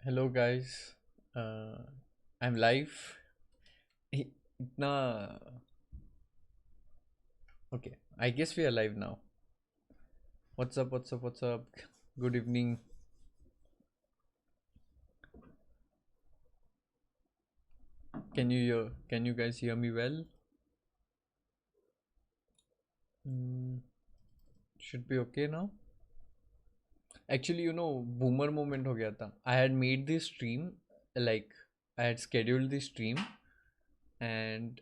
Hello guys, uh, I'm live. इतना okay. I guess we are live now. What's up? What's up? What's up? Good evening. Can you guys hear me well? Mm, should be okay now. Actually, boomer moment हो गया था. I had made this stream, like I had scheduled this stream, and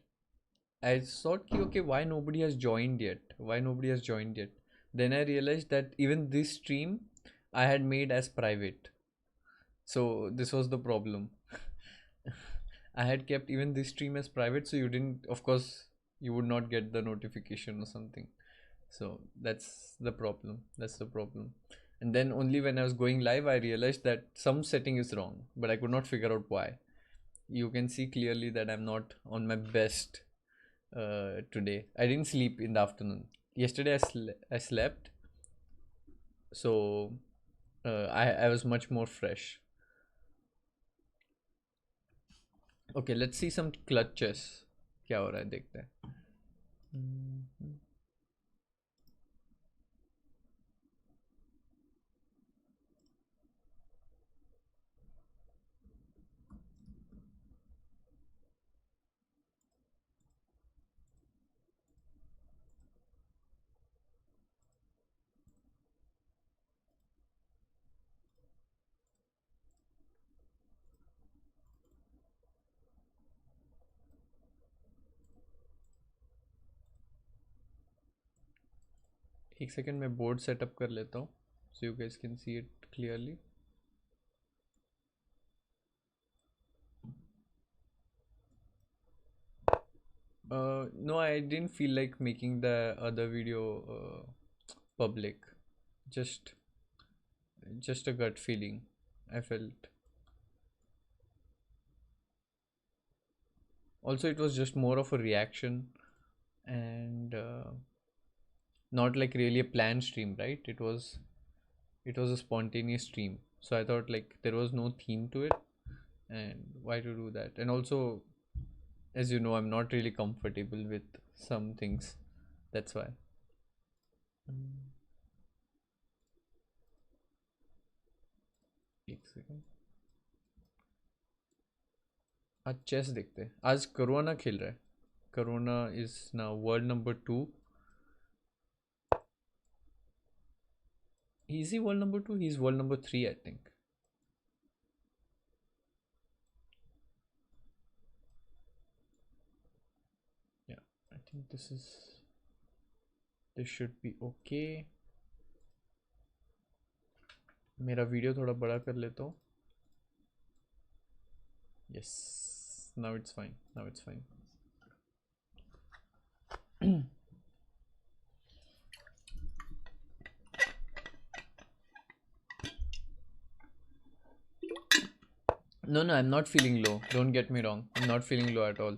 I thought, okay, why nobody has joined yet? Why nobody has joined yet? Then I realized that even this stream I had made as private. So this was the problem. I had kept even this stream as private, so you didn't, of course, you would not get the notification or something. So that's the problem. That's the problem. And then only when I was going live, I realized that some setting is wrong, but I could not figure out why. You can see clearly that I'm not on my best today. I didn't sleep in the afternoon. Yesterday I slept, so I was much more fresh. Okay, let's see some clutches. क्या हो रहा है देखते हैं. हम्म, एक second मैं board setup कर लेता हूँ so you guys can see it clearly. No, I didn't feel like making the other video public. Just just a gut feeling. I felt. Also, it was just more of a reaction and not like really a planned stream, right? It was a spontaneous stream. So I thought like there was no theme to it, and why to do that? And also, as you know, I'm not really comfortable with some things. That's why. Hmm, एक second. आज chess देखते हैं. आज corona खेल रहा है. Corona is now world number 2. Is he world number 2? He's world number 3, I think. Yeah, I think this should be okay. मेरा video थोड़ा बड़ा कर लेता हूँ. Yes, now it's fine. Now it's fine. No, no, I'm not feeling low. Don't get me wrong. I'm not feeling low at all.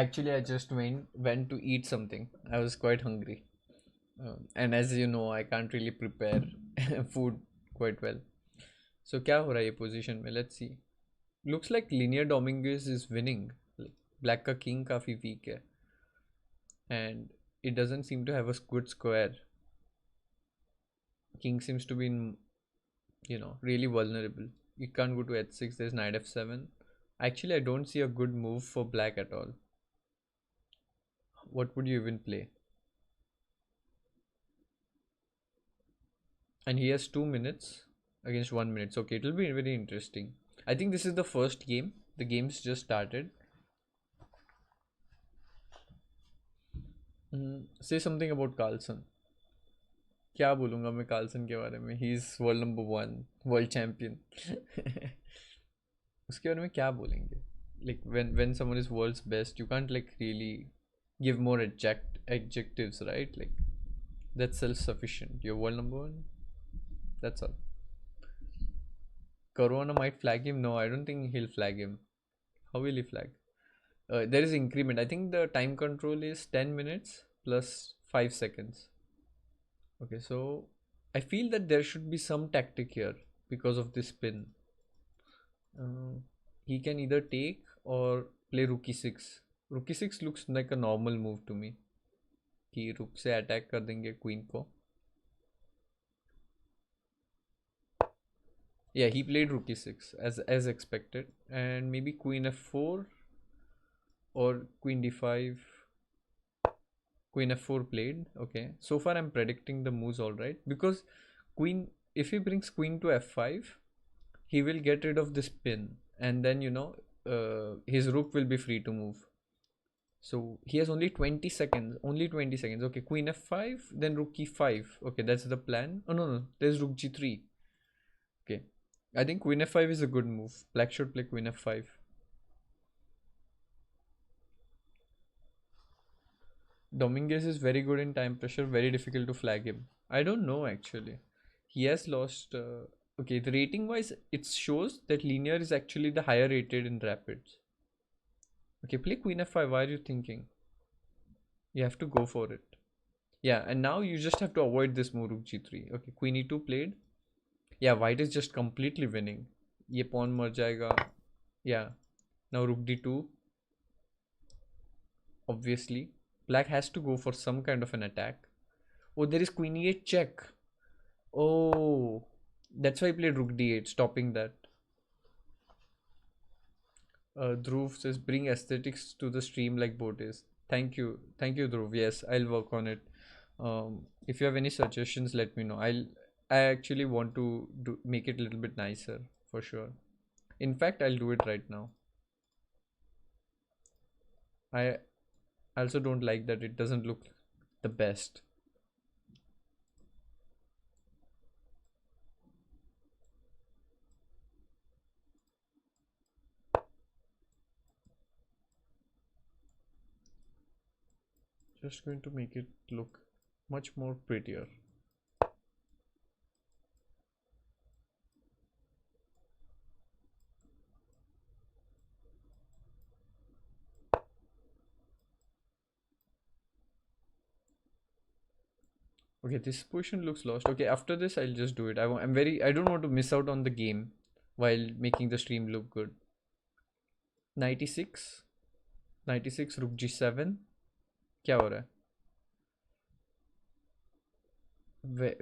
Actually, I just went to eat something. I was quite hungry. And as you know, I can't really prepare food quite well. So क्या हो रहा है ये position में? Let's see. Looks like linear Dominguez is winning. Black का king काफी weak है. And it doesn't seem to have a good square. King seems to be in, really vulnerable. You can't go to h6. There's knight f7. Actually, I don't see a good move for black at all. What would you even play? And he has 2 minutes against 1 minute. So, okay, it will be very interesting. I think this is the first game. The game's just started. Say something about Carlson. क्या बोलूँगा मैं Carlsen के बारे में. He is world number 1 world champion. उसके बारे में क्या बोलेंगे. Like when someone is world's best, you can't like really give more adjectives, right? Like that's self-sufficient. You're world number 1. That's all. Corona might flag him. No, I don't think he'll flag him. How will he flag? There is increment. I think the time control is 10 minutes plus 5 seconds. Okay, so I feel that there should be some tactic here. because of this spin. Uh, he can either take or play rook e6. Rook e6 looks like a normal move to me कि रुक से attack कर देंगे queen को. Yeah, he played rook e6 as expected, and maybe queen f4 or queen d5. Queen f4 played. Okay, so far I'm predicting the moves all right, because queen, if he brings queen to f5, he will get rid of this pin, and then his rook will be free to move. So he has only 20 seconds. Only 20 seconds. Okay, queen f5, then rook e5. Okay, that's the plan. Oh no, no, there's rook g3. Okay, I think queen f5 is a good move. Black should play queen f5. Dominguez is very good in time pressure. Very difficult to flag him. I don't know actually. He has lost. Okay, the rating wise, it shows that linear is actually the higher rated in rapids. Okay, play queen f5. Why are you thinking? You have to go for it. Yeah, and now you just have to avoid this move rook g3. Okay, queen e2 played. Yeah, white is just completely winning. ये pawn मर जाएगा. Yeah, now rook d2. Obviously, black has to go for some kind of an attack. Oh, there is queen e8 check. Oh, that's why I played rook d8, stopping that. Dhruv says, bring aesthetics to the stream like boat is. Thank you, Dhruv. Yes, I'll work on it. If you have any suggestions, let me know. I actually want to make it a little bit nicer for sure. In fact, I'll do it right now. I also don't like that it doesn't look the best. Just going to make it look much more prettier. Okay, this position looks lost. Okay, after this I'll just do it. I don't want to miss out on the game while making the stream look good. 96 96 rook g7. क्या हो रहा है?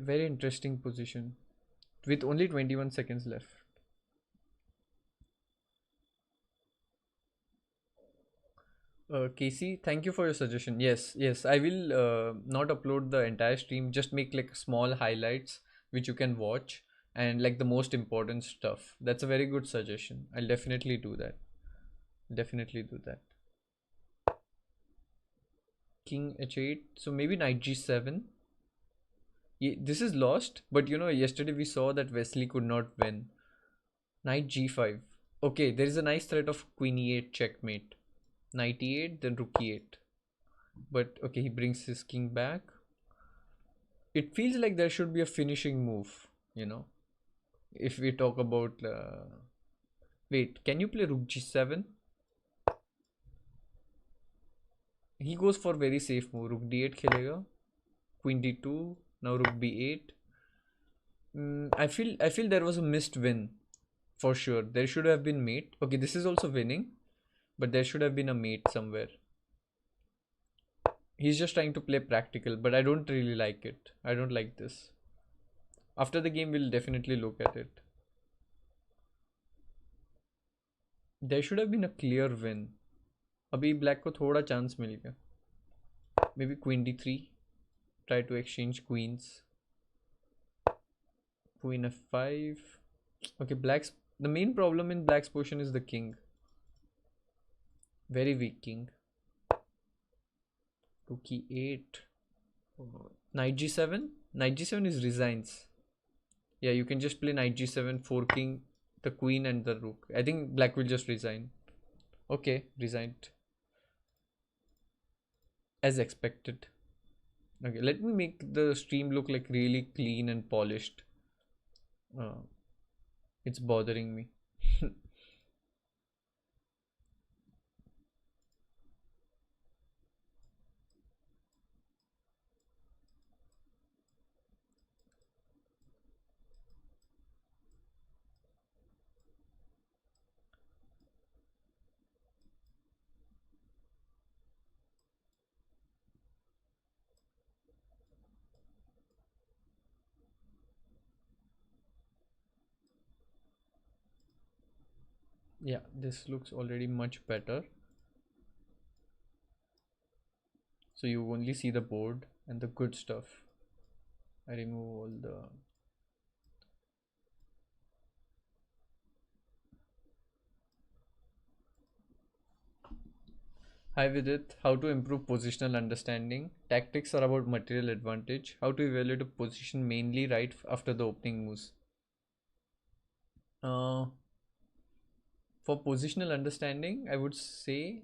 Very interesting position with only 21 seconds left. Casey, thank you for your suggestion. Yes, I will not upload the entire stream. Just make like small highlights which you can watch, and like the most important stuff. That's a very good suggestion. I'll definitely do that. Definitely do that. King h8. So maybe knight g7. This is lost, but yesterday we saw that Wesley could not win. Knight g5. Okay, there is a nice threat of queen e8 checkmate. Knight e8, then rook e8. But okay, he brings his king back. It feels like there should be a finishing move. If we talk about. Wait, can you play rook g7? He goes for very safe move. Rook d8 खेलेगा. Queen d2. Now rook b8. I feel there was a missed win. For sure. There should have been mate. Okay, this is also winning. But there should have been a mate somewhere. He's just trying to play practical, but I don't really like it. I don't like this. After the game, we'll definitely look at it. There should have been a clear win. अभी black को थोड़ा chance मिल गया. Maybe queen d3. Try to exchange queens. Queen f5. Okay, the main problem in black's position is the king. Very weak king. Rook e8. Knight g7. Knight g7 is resigns. Yeah, you can just play knight g7, forking the queen and the rook. I think black will just resign. Okay, resigned. As expected. Okay, let me make the stream look like really clean and polished. It's bothering me. Yeah, this looks already much better. So you only see the board and the good stuff. I remove all the. Hi Vidit, how to improve positional understanding. Tactics are about material advantage. How to evaluate a position mainly right after the opening moves. Uh, for positional understanding, I would say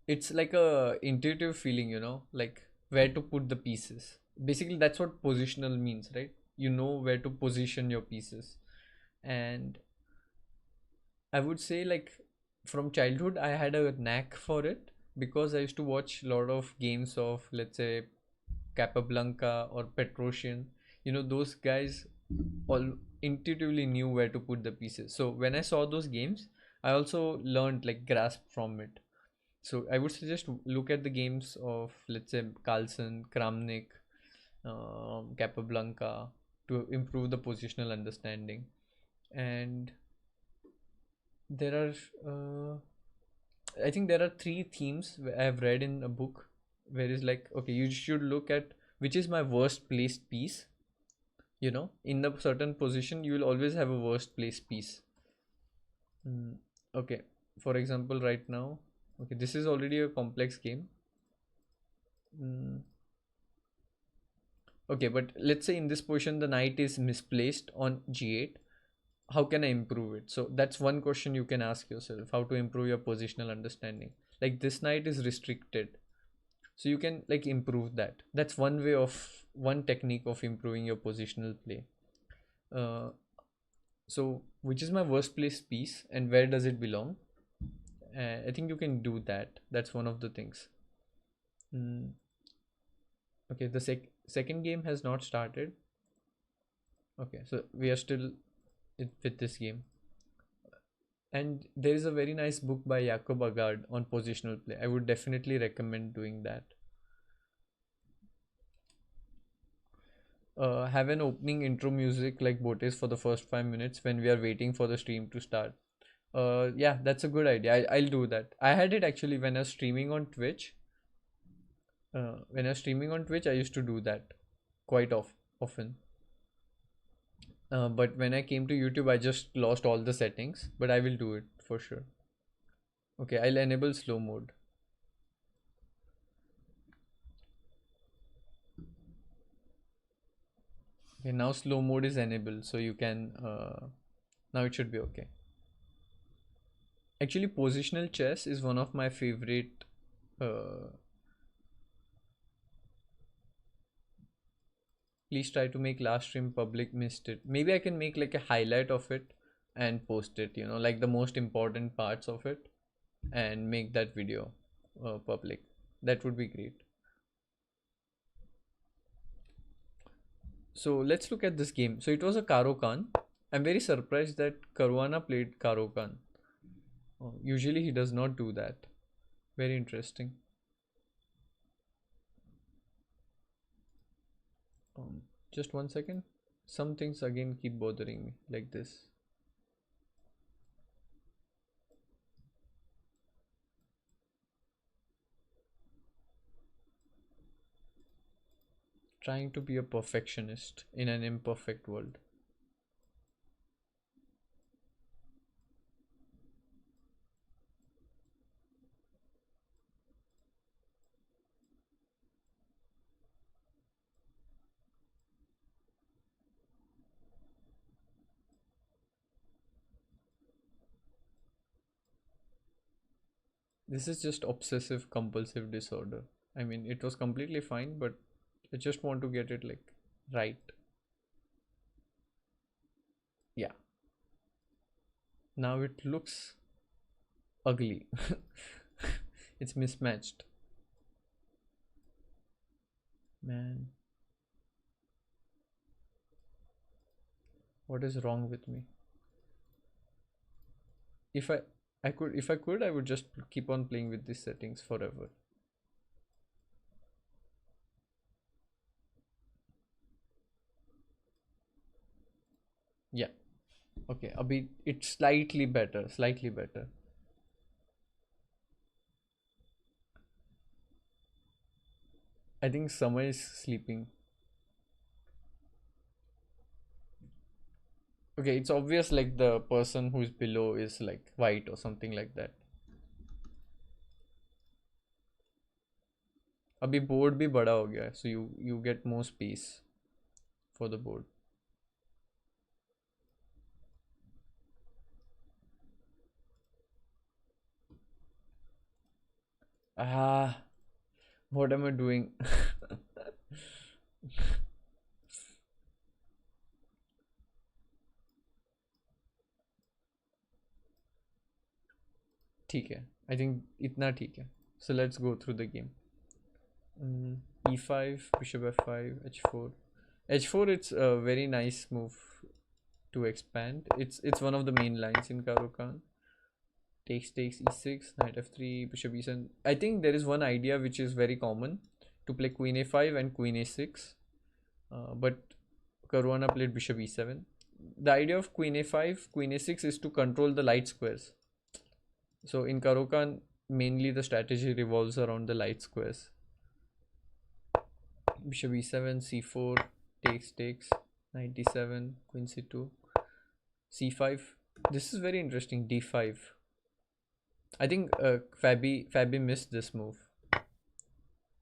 it's like a intuitive feeling, like where to put the pieces. Basically, that's what positional means, right? You know where to position your pieces. And I would say, like, from childhood, I had a knack for it because I used to watch a lot of games of, let's say, Capablanca or Petrosian. Those guys all intuitively knew where to put the pieces. So when I saw those games, I also learned, like, grasp from it. So I would suggest look at the games of, let's say, Carlsen, Kramnik, Capablanca to improve the positional understanding. And there are, I think there are three themes I have read in a book where it's like, okay, you should look at which is my worst placed piece. In the certain position, you will always have a worst placed piece. Okay, for example, right now, okay, this is already a complex game. Mm, okay, but let's say in this position, the knight is misplaced on g8. How can I improve it? So that's one question you can ask yourself, how to improve your positional understanding. Like, this knight is restricted, so you can, like, improve that. That's one technique of improving your positional play. uh, so which is my worst place piece and where does it belong? I think you can do that. That's one of the things. mm, okay, the second game has not started. Okay, so we are still with this game. And there is a very nice book by Jakob Agard on positional play. I would definitely recommend doing that. Have an opening intro music like Botes for the first 5 minutes when we are waiting for the stream to start. Yeah, that's a good idea. I'll do that. I had it actually when I was streaming on Twitch. I used to do that quite often. But when I came to YouTube, I just lost all the settings. But I will do it for sure. Okay, I'll enable slow mode. Okay, now slow mode is enabled, so you can. Now it should be okay. Actually, positional chess is one of my favorite. Uh, Please try to make last stream public. Missed it. Maybe I can make like a highlight of it and post it. Like the most important parts of it, and make that video public. That would be great. So let's look at this game. So it was a Karo Khan. I'm very surprised that Caruana played Karo Khan. Usually he does not do that. Very interesting. Um, just 1 second. Some things again keep bothering me like this. Trying to be a perfectionist in an imperfect world. This is just obsessive compulsive disorder. I mean, it was completely fine, but I just want to get it like right. Yeah. Now it looks ugly. It's mismatched. Man, what is wrong with me? If I could, I would just keep on playing with these settings forever. Yeah. Okay, abhi it's slightly better, slightly better. I think Summer is sleeping. Okay, it's obvious like the person who's below is like white or something like that. अभी board भी बड़ा हो गया है, so you get more space for the board. Ah, what am I doing? ठीक है, I think इतना ठीक है. So let's go through the game. E5, bishop f5, h4. H4, it's a very nice move to expand. It's one of the main lines in Karo Khan. Takes e6, knight f3, bishop e7. I think there is one idea which is very common to play queen a5 and queen a6, but Caruana played bishop e7. The idea of queen a5, queen a6 is to control the light squares. So in Karo Khan, mainly the strategy revolves around the light squares. Bishop e7, c4, takes, knight d7, queen c2, c5. This is very interesting. d5. I think Fabi missed this move.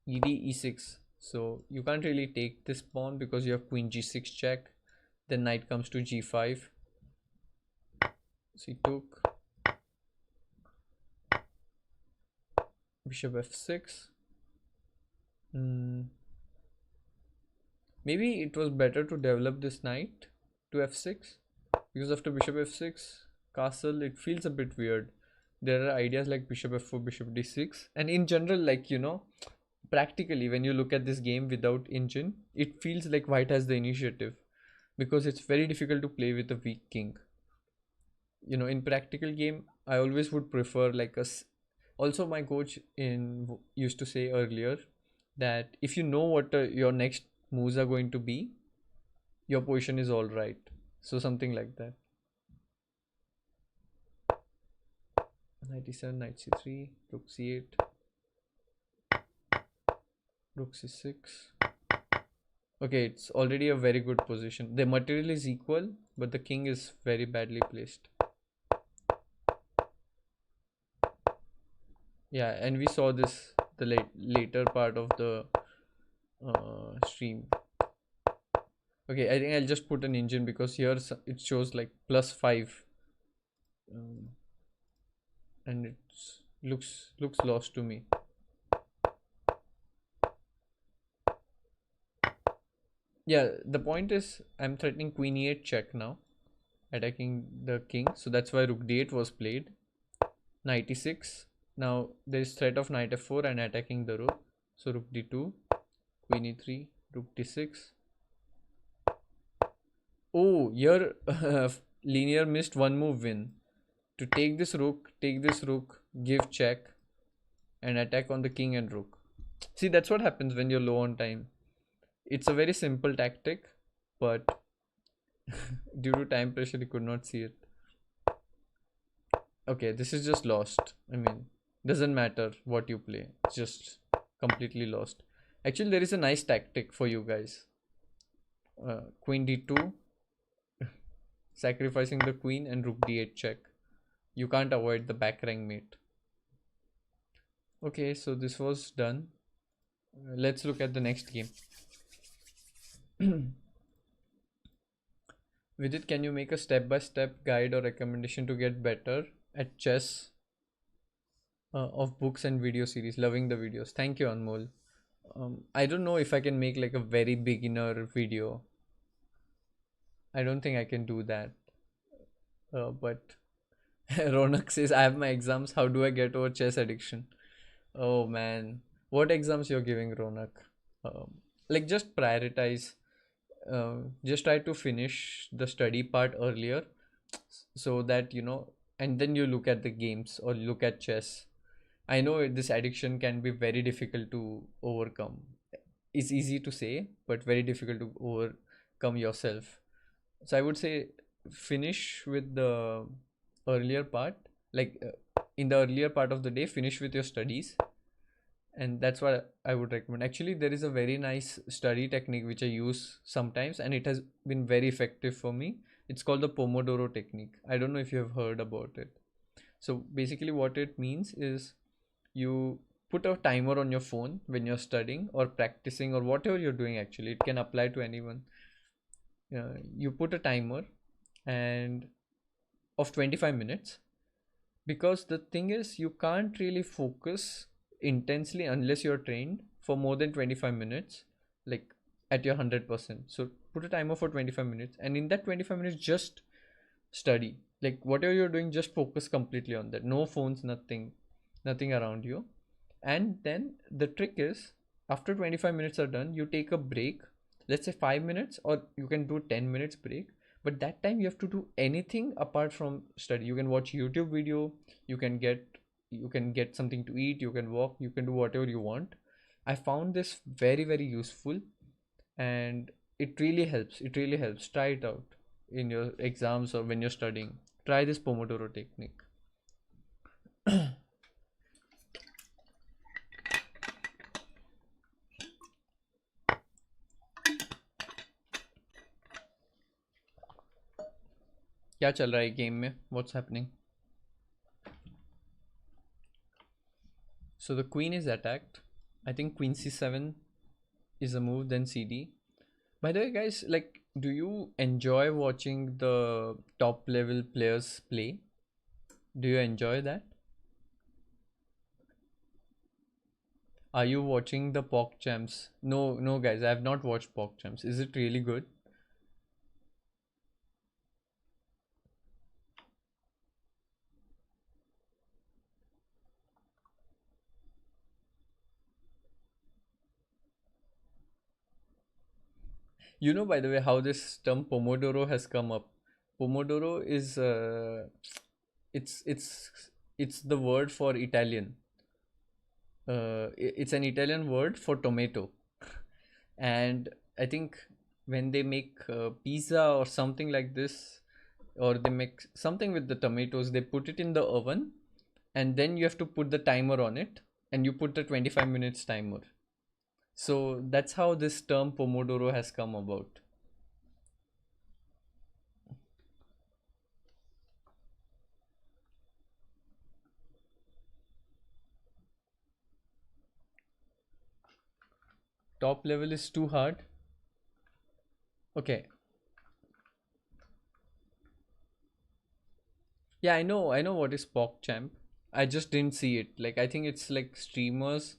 Ed e6. So you can't really take this pawn because you have queen g6 check. Then knight comes to g5. So he took bishop f6. Maybe it was better to develop this knight to f6 because after bishop f6 castle it feels a bit weird. There are ideas like bishop f4, bishop d6, and in general, like practically when you look at this game without engine, it feels like white has the initiative because it's very difficult to play with a weak king. In practical game, I always would prefer like also my coach used to say earlier that if you know what your next moves are going to be, your position is all right. So something like that. Knight e7, knight c3, rook c8, rook c6. Okay, it's already a very good position. The material is equal, but the king is very badly placed. Yeah, and we saw this the later part of the stream. Okay, I think I'll just put an engine because here it shows like +5, and it looks lost to me. Yeah, the point is I'm threatening queen e8 check now, attacking the king. So that's why rook d8 was played. Knight e6. Now there is threat of knight f4 and attacking the rook. So rook d2, queen e3, rook d6. Oh, here linear missed one move win. To take this rook, give check, and attack on the king and rook. See, that's what happens when you're low on time. It's a very simple tactic, but due to time pressure, you could not see it. Okay, this is just lost. I mean, doesn't matter what you play, it's just completely lost. Actually, there is a nice tactic for you guys. Queen d2, sacrificing the queen, and rook d8 check. You can't avoid the back rank mate. Okay, so this was done. Let's look at the next game. Vidit, can you make a step-by-step guide or recommendation to get better at chess of books and video series? Loving the videos. Thank you, Anmol. I don't know if I can make like a very beginner video. I don't think I can do that. But Ronak says, I have my exams. How do I get over chess addiction? Oh man, what exams you're giving, Ronak? Like just prioritize. Just try to finish the study part earlier so that and then you look at the games or look at chess. I know this addiction can be very difficult to overcome. It's easy to say, but very difficult to overcome yourself. So I would say finish with the earlier part, like in the earlier part of the day, finish with your studies. And that's what I would recommend. Actually, there is a very nice study technique which I use sometimes, and it has been very effective for me. It's called the Pomodoro Technique. I don't know if you have heard about it. So basically, what it means is you put a timer on your phone when you're studying or practicing or whatever you're doing. Actually, it can apply to anyone. You put a timer and of 25 minutes, because the thing is you can't really focus intensely unless you're trained for more than 25 minutes, like at your 100%. So put a timer for 25 minutes, and in that 25 minutes just study. Like whatever you're doing, just focus completely on that. No phones, nothing around you. And then the trick is, after 25 minutes are done, you take a break, let's say 5 minutes, or you can do 10 minutes break. But that time you have to do anything apart from study. You can watch YouTube video, you can get something to eat, you can walk, you can do whatever you want. I found this very very useful, and it really helps. Try it out in your exams or when you're studying. Try this Pomodoro technique. क्या चल रहा है game में? What's happening? So the queen is attacked. I think queen c7 is a move, then cd. By the way, guys, like, do you enjoy watching the top level players play? Do you enjoy that? Are you watching the Pog Champs? No, no, guys, I have not watched Pog Champs. Is it really good? You know, by the way, how this term Pomodoro has come up. Pomodoro is it's it's the word for Italian. It's an Italian word for tomato, and I think when they make pizza or something like this, or they make something with the tomatoes, they put it in the oven, and then you have to put the timer on it, and you put the 25 minutes timer. So that's how this term Pomodoro has come about. Top level is too hard. Okay. Yeah, I know what is PogChamp. I just didn't see it. Like, I think it's like streamers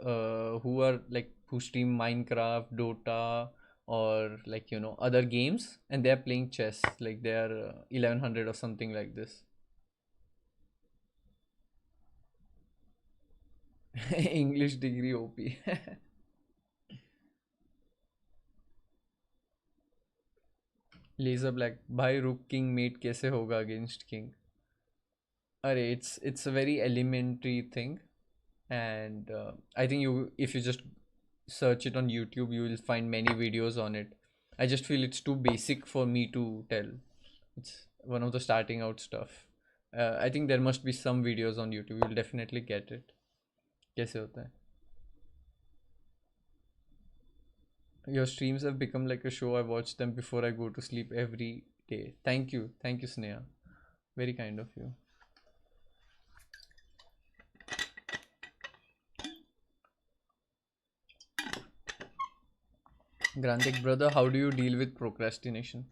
who are like who stream Minecraft, Dota, or like other games, and they are playing chess. Like they are 1100 or something like this. English degree OP. Laser black. Bhai rook king mate कैसे होगा against king? Arey, it's a very elementary thing, and I think you if you just search it on YouTube, you will find many videos on it. I just feel it's too basic for me to tell. It's one of the starting out stuff. I think there must be some videos on YouTube. You'll definitely get it. कैसे होता है? Your streams have become like a show. I watch them before I go to sleep every day. Thank you, Sneha. Very kind of you. Grantik, brother, how do you deal with procrastination?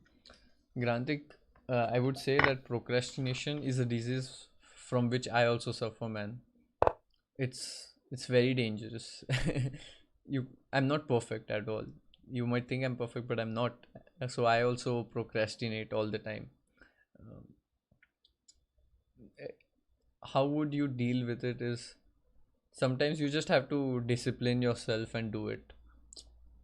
Grantik, I would say that procrastination is a disease from which I also suffer, man. It's very dangerous. I'm not perfect at all. You might think I'm perfect, but I'm not. So I also procrastinate all the time. Um, eh, how would you deal with it is sometimes you just have to discipline yourself and do it.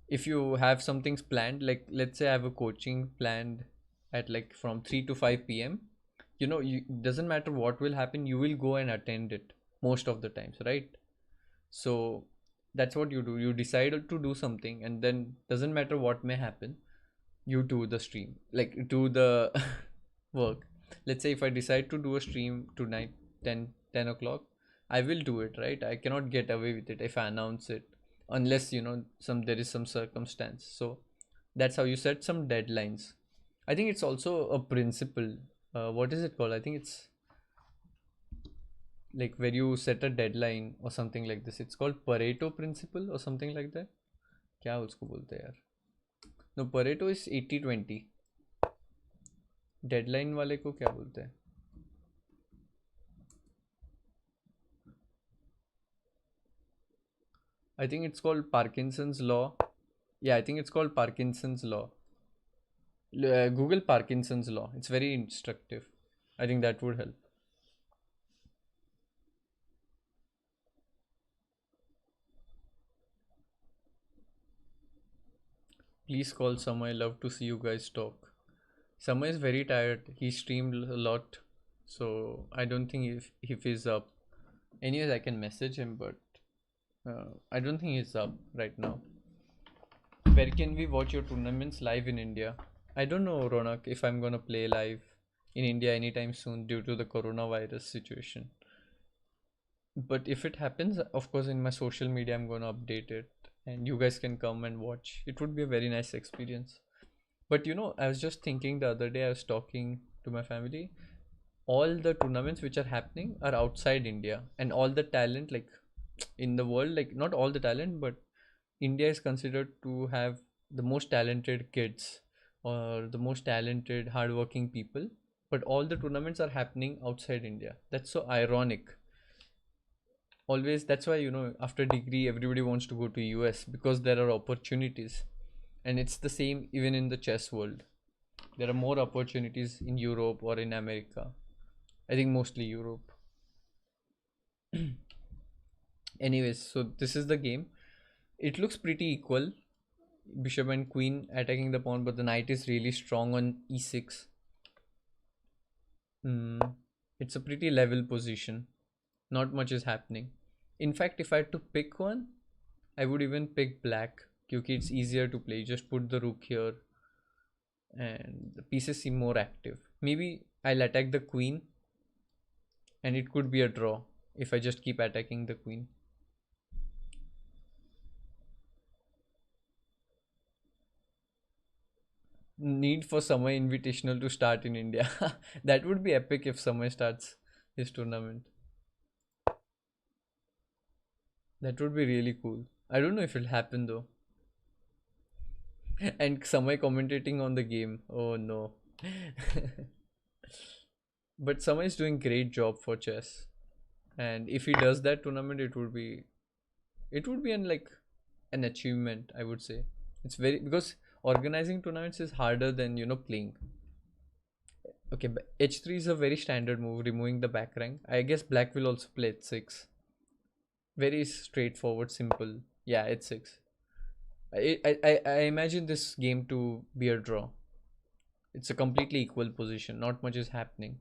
If you have some things planned, like let's say I have a coaching planned at like from 3 to 5 p.m. Doesn't matter what will happen, you will go and attend it most of the times, right? So that's what you do. You decide to do something, and then doesn't matter what may happen, You do the stream, like do the work. Let's say if I decide to do a stream tonight, 10 o'clock, I will do it, right? I cannot get away with it if I announce it, unless some there is some circumstance. So that's how you set some deadlines. I think it's also a principle. What is it called? I think it's like where you set a deadline or something like this. It's called Pareto principle or something like that. क्या उसको बोलते हैं यार? No, Pareto is 80-20. Deadline वाले को क्या बोलते हैं? I think it's called Parkinson's law. Yeah, I think it's called Parkinson's law. Google Parkinson's law. It's very instructive. I think that would help. Please call Samay. I love to see you guys talk. Samay is very tired. He streamed a lot, so I don't think if he's up. Anyways, I can message him, but I don't think he's up right now. Where can we watch your tournaments live in India? I don't know, Ronak, if I'm gonna play live in India anytime soon due to the coronavirus situation. But if it happens, of course, in my social media, I'm gonna update it, and you guys can come and watch. It would be a very nice experience. But I was just thinking the other day, I was talking to my family. All the tournaments which are happening are outside India, and all the talent, like in the world, like not all the talent, but India is considered to have the most talented kids or the most talented, hardworking people. But all the tournaments are happening outside India. That's so ironic. Always, that's why after degree, everybody wants to go to US because there are opportunities, and it's the same even in the chess world. There are more opportunities in Europe or in America. I think mostly Europe. Anyways, so this is the game. It looks pretty equal. Bishop and queen attacking the pawn, but the knight is really strong on e6. It's a pretty level position. Not much is happening. In fact, if I had to pick one, I would even pick black, because it's easier to play. You just put the rook here and the pieces seem more active. Maybe I'll attack the queen and it could be a draw if I just keep attacking the queen. Need for Samay Invitational to start in India. That would be epic if Samay starts his tournament. That would be really cool. I don't know if it'll happen though. And Samay commentating on the game. Oh no. But Samay is doing great job for chess. And if he does that tournament, it would be an achievement, I would say. It's very, because organizing tournaments is harder than playing. Okay, h3 is a very standard move, removing the back rank. I guess black will also play h6. Very straightforward, simple. Yeah, h6. I imagine this game to be a draw. It's a completely equal position. Not much is happening.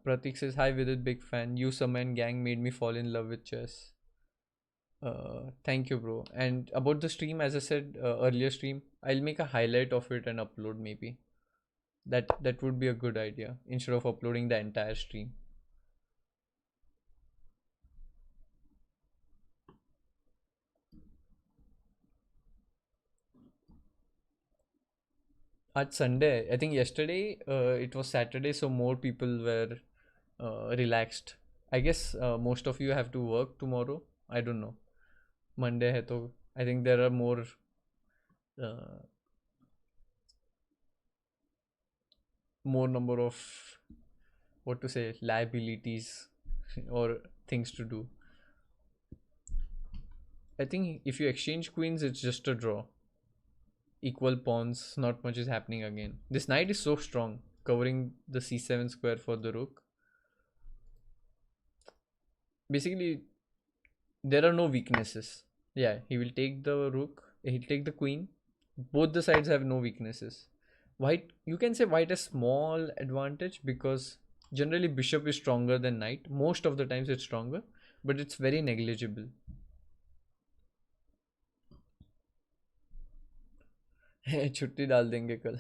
Pratik says, hi Vidit, big fan. You, Saman gang made me fall in love with chess. Thank you, bro. And about the stream, as I said earlier stream, I'll make a highlight of it and upload maybe. That would be a good idea instead of uploading the entire stream. At Sunday, I think yesterday it was Saturday, so more people were relaxed. I guess most of you have to work tomorrow. I don't know. Monday hai to I think there are uh, more number of, what to say, liabilities or things to do. I think if you exchange queens, it's just a draw. Equal pawns, not much is happening again. This knight is so strong, covering the c7 square for the rook. Basically, there are no weaknesses. Yeah, he will take the rook, he'll take the queen. Both the sides have no weaknesses. White, you can say white has small advantage because generally bishop is stronger than knight. Most of the times it's stronger, but it's very negligible. छुट्टी डाल देंगे कल।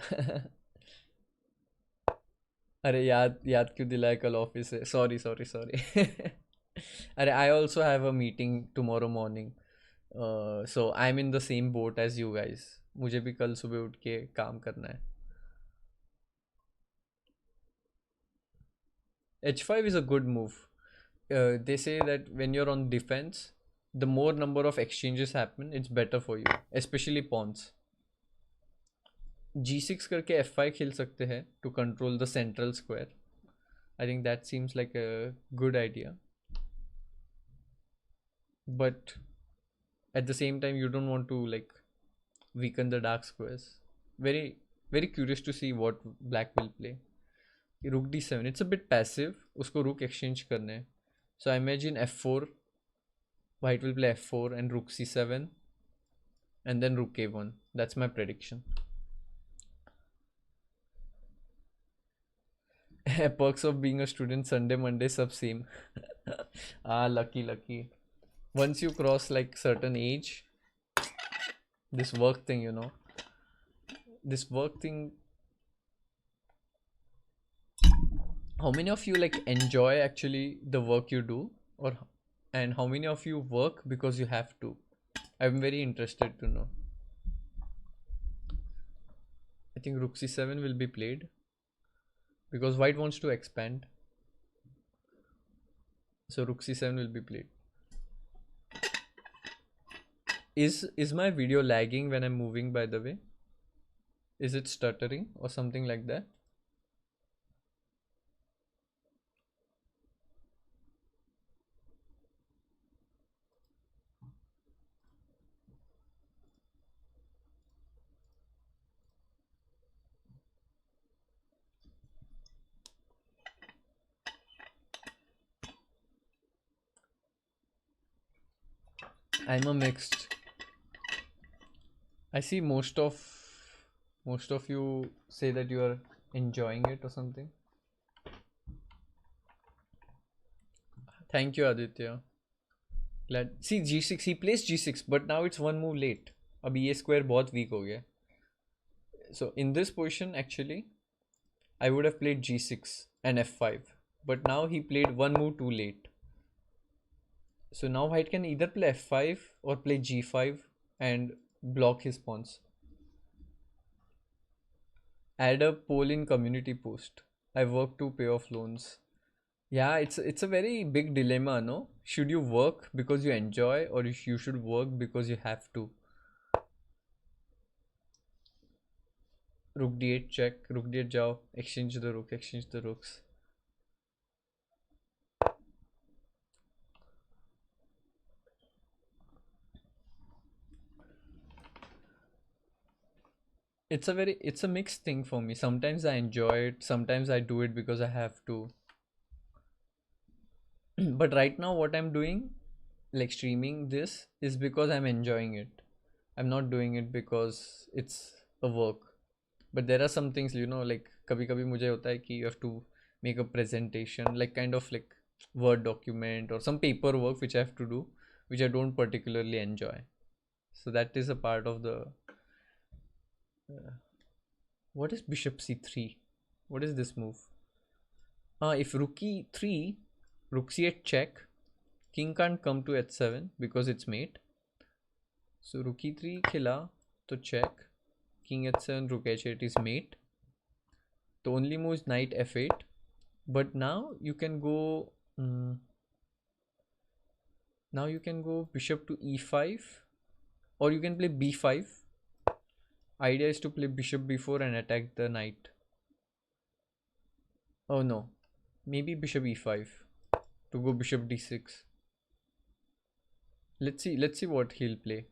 अरे याद याद क्यों दिलाया, कल ऑफिस है, सॉरी सॉरी सॉरी। अरे I also have a meeting tomorrow morning, so I am in the same boat as you guys. मुझे भी कल सुबह उठ के काम करना है। H5 is a good move. They say that when you're on defense, the more number of exchanges happen, it's better for you, especially pawns. G6 करके F5 खेल सकते हैं to control the central square. I think that seems like a good idea. But at the same time, you don't want to like weaken the dark squares. Very, very curious to see what black will play. Rook d7. It's a bit passive. उसको rook exchange करने हैं. So I imagine f4. White will play f4 and rook c7, and then rook a1. That's my prediction. Perks of being a student, Sunday, Monday, sub same. Ah, lucky, lucky. Once you cross like certain age, this work thing, this work thing. How many of you like enjoy actually the work you do, or and how many of you work because you have to? I'm very interested to know. I think rook c7 will be played because white wants to expand. So rook c7 will be played. Is my video lagging when I'm moving, by the way? Is it stuttering or something like that? I'm a mixed. I see most of you say that you are enjoying it or something. Thank you, Aditya. Glad. See g6, he plays g6, but now it's one move late. अभी ये square बहुत weak हो गया. So in this position, actually, I would have played g6 and f5, but now he played one move too late. So now white can either play f5 or play g5 and block his pawns. Add a poll in community post. I work to pay off loans. Yeah, it's a very big dilemma, no? Should you work because you enjoy, or you should work because you have to? Rook d8 check, rook d8 jao, exchange the rook, exchange the rooks. It's a mixed thing for me. Sometimes I enjoy it, sometimes I do it because I have to. But right now what I'm doing, like streaming this, is because I'm enjoying it. I'm not doing it because it's a work. But there are some things, like kabhi kabhi mujhe hota hai ki you have to make a presentation, like kind of like word document or some paperwork which I have to do, which I don't particularly enjoy. So that is a part of the what is bishop c3? What is this move? If rook e3, rook c8 check, king can't come to h7 because it's mate. So rook e3 khila to check, king h7, rook h8 is mate. The only move is knight f8, but now you can go bishop to e5, or you can play b5. Idea is to play bishop b4 and attack the knight. Oh no, maybe bishop e5 to go bishop d6. Let's see what he'll play.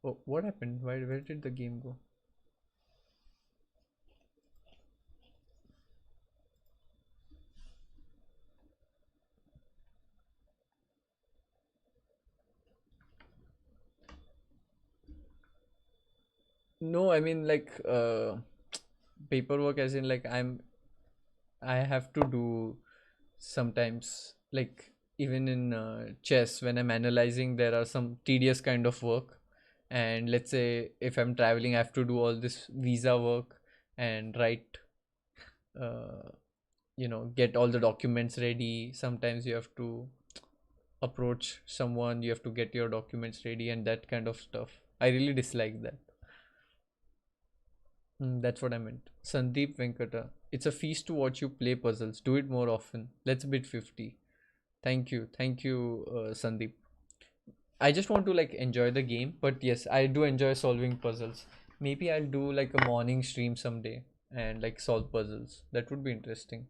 Oh, what happened? Where did the game go? No, I mean like paperwork, as in like I have to do sometimes, like even in chess when I'm analyzing, there are some tedious kind of work And let's say if I'm traveling, I have to do all this visa work and write, uh, get all the documents ready. Sometimes you have to approach someone, you have to get your documents ready and that kind of stuff. I really dislike that. That's what I meant. Sandeep Venkata. It's a feast to watch you play puzzles. Do it more often. Let's bid 50. Thank you. Thank you, Sandeep. I just want to like enjoy the game, but yes, I do enjoy solving puzzles. Maybe I'll do like a morning stream someday and like solve puzzles. That would be interesting.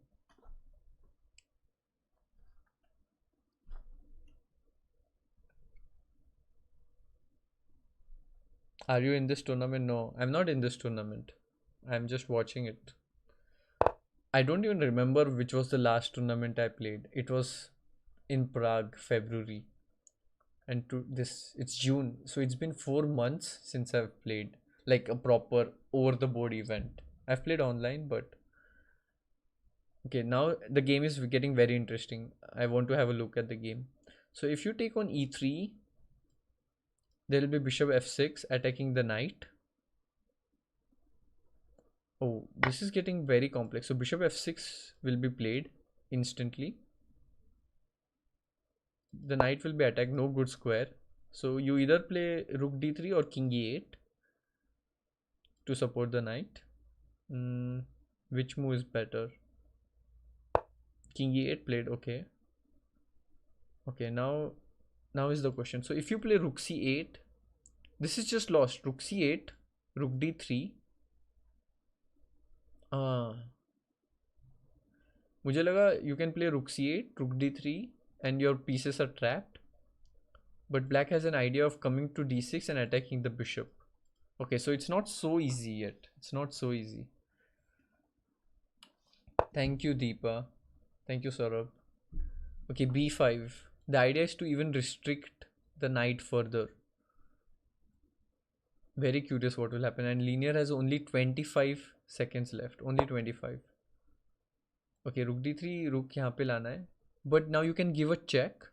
Are you in this tournament? No, I'm not in this tournament. I'm just watching it. I don't even remember which was the last tournament I played. It was in Prague, February. And to this, it's June. So it's been 4 months since I've played like a proper over the board event. I've played online, but okay, now the game is getting very interesting. I want to have a look at the game. So if you take on e3, there will be bishop f6 attacking the knight. Oh, this is getting very complex. So bishop f6 will be played instantly. The knight will be attacked, no good square. So you either play rook d3 or king e8 to support the knight. Which move is better? King e8 played, okay. Okay, now is the question. So if you play rook c8, this is just lost. Rook c8, rook d3. मुझे लगा you can play rook c8, rook d3 and your pieces are trapped. But black has an idea of coming to d6 and attacking the bishop. Okay, so it's not so easy yet. It's not so easy. Thank you, Deepa. Thank you, Saurabh. Okay, b5. The idea is to even restrict the knight further. Very curious what will happen. And linear has only 25 seconds left. Only 25. Okay, rook d3, rook यहाँ पे लाना है. But now you can give a check,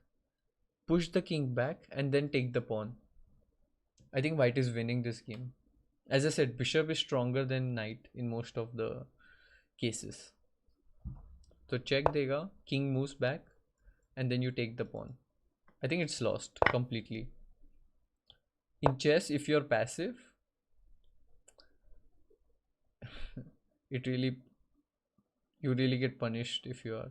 push the king back, and then take the pawn. I think white is winning this game. As I said, bishop is stronger than knight in most of the cases. So check dega, king moves back, and then you take the pawn. I think it's lost completely. In chess, if you're passive, you really get punished if you are.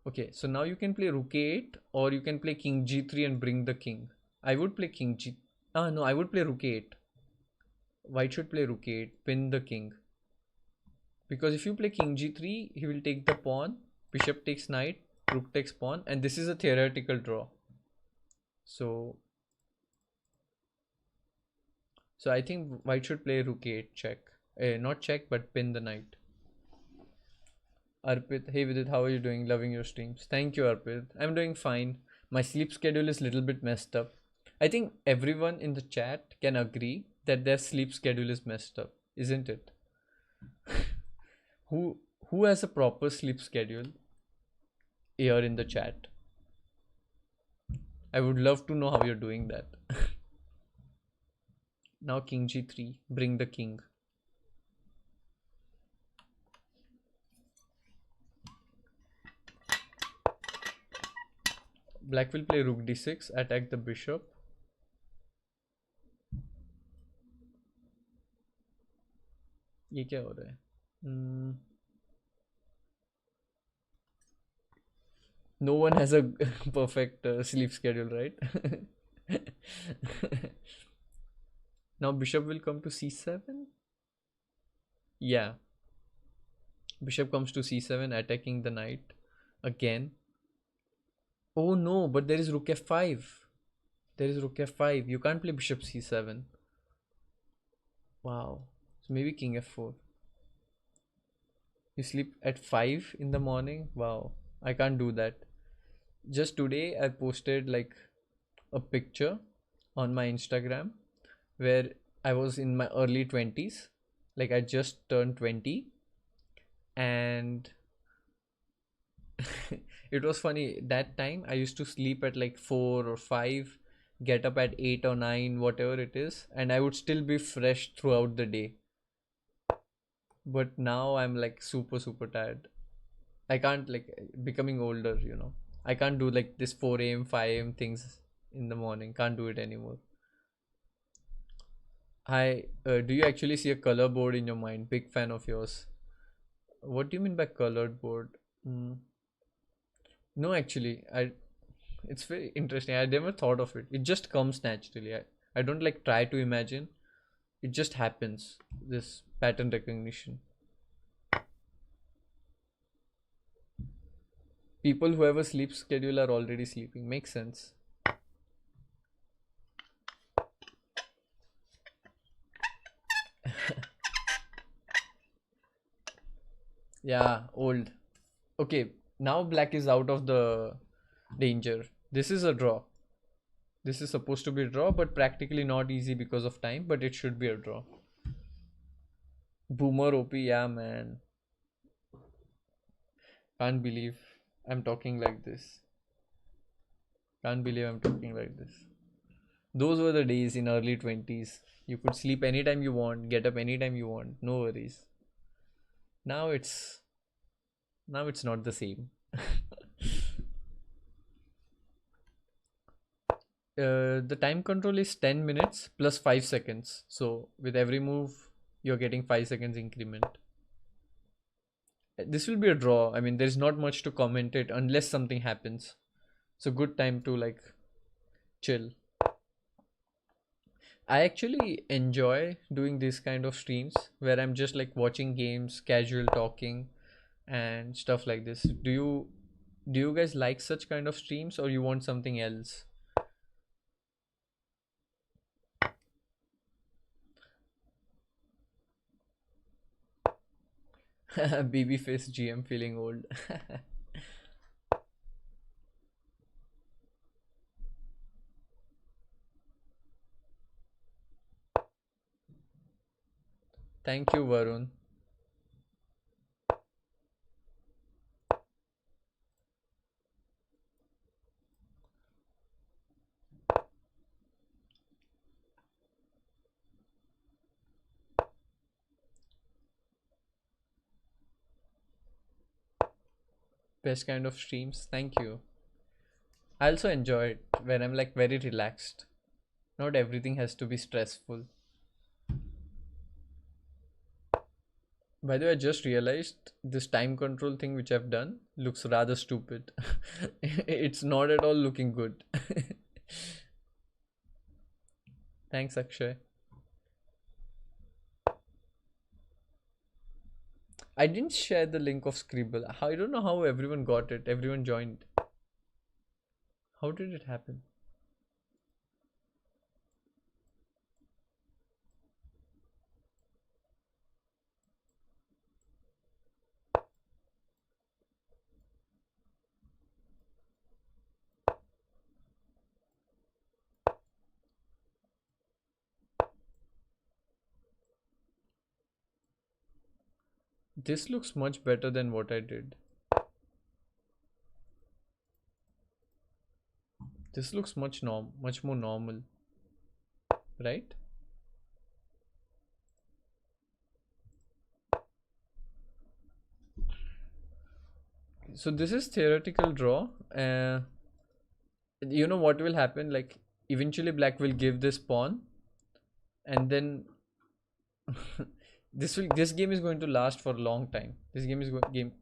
Okay, so now you can play rook a8 or you can play king g3 and bring the king. I would play king g. No, I would play rook a8. White should play rook a8, pin the king. Because if you play king g3, he will take the pawn, bishop takes knight, rook takes pawn, and this is a theoretical draw. So I think white should play rook a8 check. Not check, but pin the knight. Arpit, hey Vidit, how are you doing? Loving your streams. Thank you, Arpit. I'm doing fine. My sleep schedule is a little bit messed up. I think everyone in the chat can agree that their sleep schedule is messed up, isn't it? Who has a proper sleep schedule here in the chat? I would love to know how you're doing that. Now king g3, bring the king. Black will play rook d6, attack the bishop. ये क्या हो रहा है? No one has a perfect sleep schedule, right? Now bishop will come to c7. Yeah, bishop comes to c7, attacking the knight again. Oh no, but there is rook f5. There is rook f5. You can't play bishop c7. Wow. So maybe king f4. You sleep at 5 in the morning? Wow. I can't do that. Just today I posted like a picture on my Instagram where I was in my early 20s. Like I just turned 20 and it was funny. That time I used to sleep at like 4 or 5 get up at 8 or 9, whatever it is, and I would still be fresh throughout the day. But now I'm like super, super tired. I can't, like, becoming older, I can't do like this 4 a.m., 5 a.m. things in the morning. Can't do it anymore. Do you actually see a color board in your mind? Big fan of yours. What do you mean by colored board? Mm. No, actually, it's very interesting. I never thought of it. It just comes naturally. I don't like try to imagine. It just happens. This pattern recognition. People who have a sleep schedule are already sleeping. Makes sense. Yeah, old. Okay, now black is out of the danger. This is a draw. This is supposed to be a draw, but practically not easy because of time, but it should be a draw. Boomer OP, yeah, man. Can't believe I'm talking like this. Can't believe I'm talking like this. Those were the days in early 20s. You could sleep anytime you want, get up anytime you want, no worries. Now it's not the same. The time control is 10 minutes plus 5 seconds. So with every move, you're getting 5 seconds increment. This will be a draw. I mean, there's not much to comment it unless something happens. It's a good time to like chill. I actually enjoy doing this kind of streams where I'm just like watching games, casual talking, and stuff like this. Do you guys like such kind of streams, or you want something else? Babyface GM feeling old. Thank you, Varun. Best kind of streams. Thank you. I also enjoy it when I'm like very relaxed. Not everything has to be stressful. By the way, I just realized this time control thing which I've done looks rather stupid. It's not at all looking good. Thanks, Akshay. I didn't share the link of Scribble. I don't know how everyone got it. Everyone joined. How did it happen? This looks much better than what I did. This looks much more normal, right? So this is theoretical draw. You know what will happen? Like eventually, black will give this pawn, and then this game is going to last for a long time. This game is game.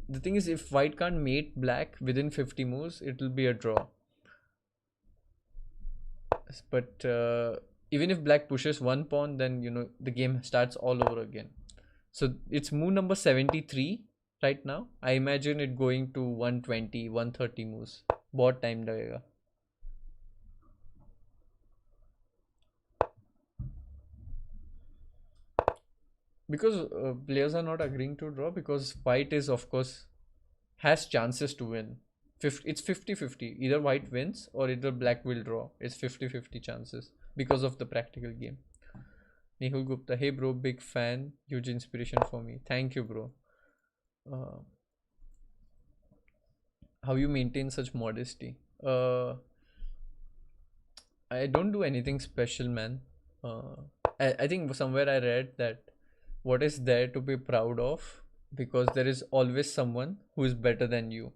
The thing is, if white can't mate black within 50 moves, it will be a draw. But even if black pushes one pawn, then the game starts all over again. So it's move number 73 right now. I imagine it going to 120, 130 moves. बहुत time लगेगा. Because players are not agreeing to draw because white is of course has chances to win. It's 50-50. Either white wins or either black will draw. It's 50-50 chances because of the practical game. Nihul Gupta, hey bro, big fan, huge inspiration for me. Thank you, bro. uh, how you maintain such modesty? I don't do anything special, man. Uh, I think somewhere I read that what is there to be proud of, because there is always someone who is better than you.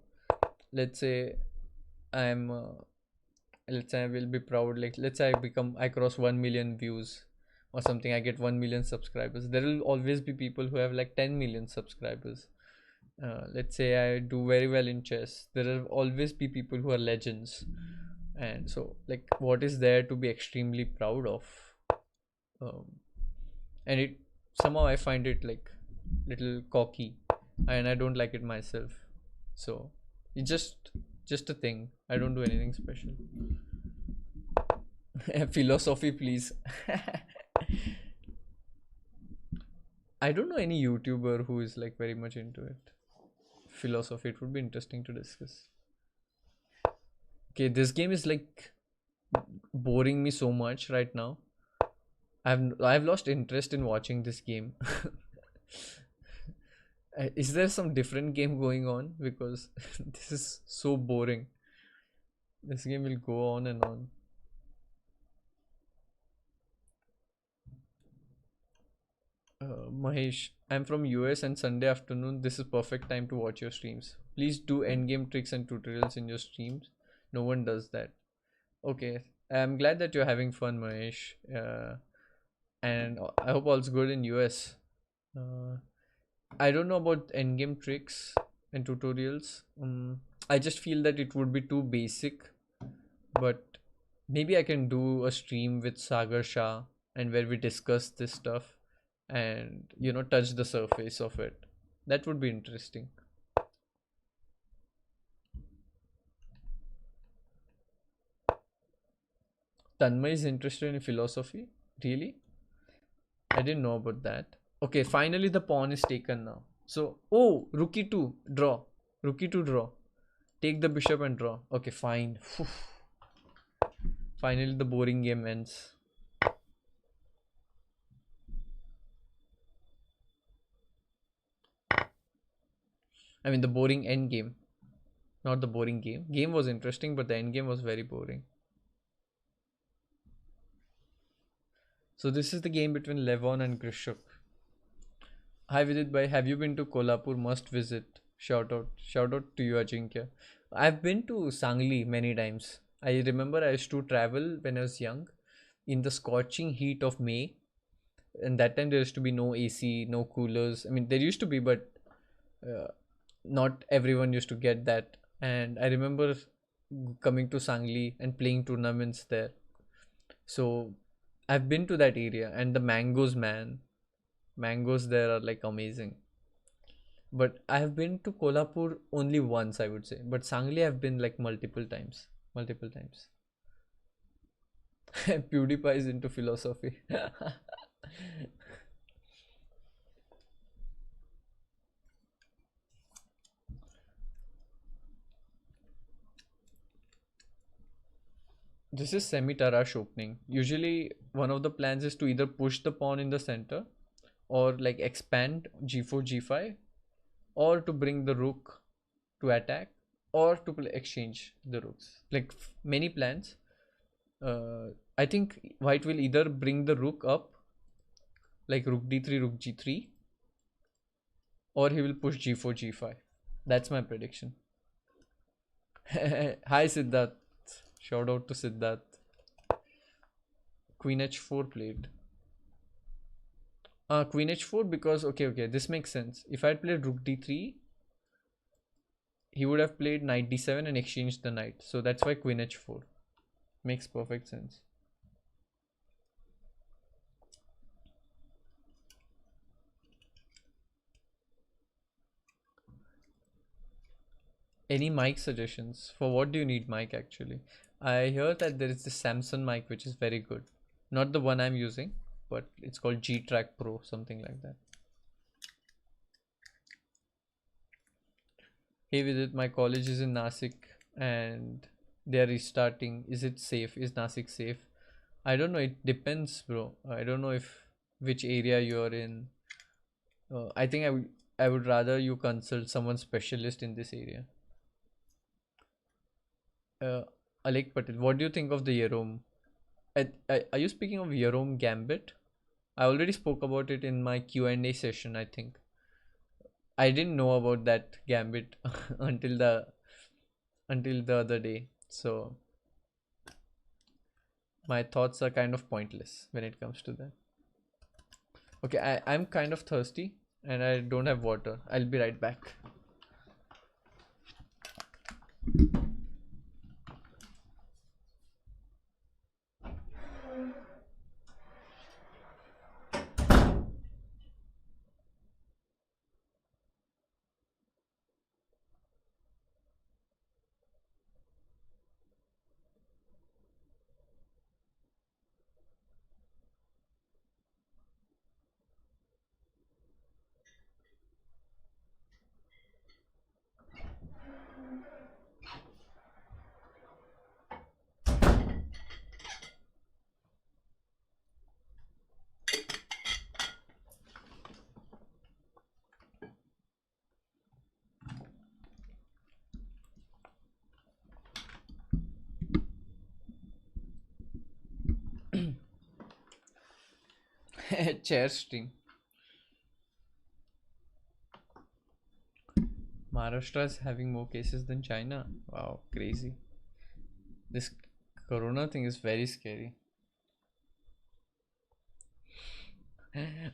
Let's say I'm, let's say I will be proud, like, let's say I cross 1 million views or something, I get 1 million subscribers. There will always be people who have like 10 million subscribers. Let's say I do very well in chess, there will always be people who are legends. And so, like, what is there to be extremely proud of? um, and it, somehow I find it like little cocky, and I don't like it myself. So it's just a thing. I don't do anything special. Philosophy, please. I don't know any YouTuber who is like very much into it. Philosophy, it would be interesting to discuss. Okay, this game is like boring me so much right now. I've lost interest in watching this game. Is there some different game going on? Because this is so boring. This game will go on and on. Mahesh, I'm from US and Sunday afternoon. This is perfect time to watch your streams. Please do endgame tricks and tutorials in your streams. No one does that. Okay, I'm glad that you're having fun, Mahesh. And I hope all's good in US. Uh, I don't know about endgame tricks and tutorials. I just feel that it would be too basic, but maybe I can do a stream with Sagar Shah and where we discuss this stuff and touch the surface of it. That would be interesting. Tanmay is interested in philosophy? Really? I didn't know about that. Okay, finally the pawn is taken now. So, oh, rook e2, draw. Rook e2, draw. Take the bishop and draw. Okay, fine. Finally the boring game ends. I mean the boring end game. Not the boring game. Game was interesting, but the end game was very boring. So this is the game between Levon and Grishuk. Hi Vidit bhai, have you been to Kolhapur? Must visit. Shout out to you, Ajinkya. I've been to Sangli many times. I remember I used to travel when I was young in the scorching heat of May, and that time there used to be no AC, no coolers. I mean, there used to be, but uh, not everyone used to get that. And I remember coming to Sangli and playing tournaments there. So I've been to that area, and the mangoes, man, mangoes there are like amazing. But I have been to Kolhapur only once, I would say. But Sangli I've been like multiple times. Multiple times. PewDiePie is into philosophy. This is semi-Tarash opening. Usually one of the plans is to either push the pawn in the center or like expand g4, g5, or to bring the rook to attack, or to exchange the rooks. Like many plans. I think white will either bring the rook up, like rook d3, rook g3, or he will push g4, g5. That's my prediction. Hi Siddharth. Shout out to Siddharth. Queen h4 played. Queen h4 because okay, this makes sense. If I had played rook d3, he would have played knight d7 and exchanged the knight. So that's why queen h4 makes perfect sense. Any mic suggestions? For what do you need mic actually? I hear that there is this Samsung mic which is very good. Not the one I'm using, but it's called G-Track Pro, something like that. Hey Vidit, my college is in Nasik and they are restarting. Is it safe? Is Nasik safe? I don't know. It depends, bro. I don't know if which area you're in. I think I would rather you consult someone specialist in this area. Uh, Alek Patel, what do you think of the Yerom? Are you speaking of Jerome Gambit? I already spoke about it in my Q&A session, I think. I didn't know about that Gambit until the other day. So my thoughts are kind of pointless when it comes to that. Okay, I'm kind of thirsty and I don't have water. I'll be right back. Chair stream. Maharashtra is having more cases than China. Wow, crazy. This corona thing is very scary.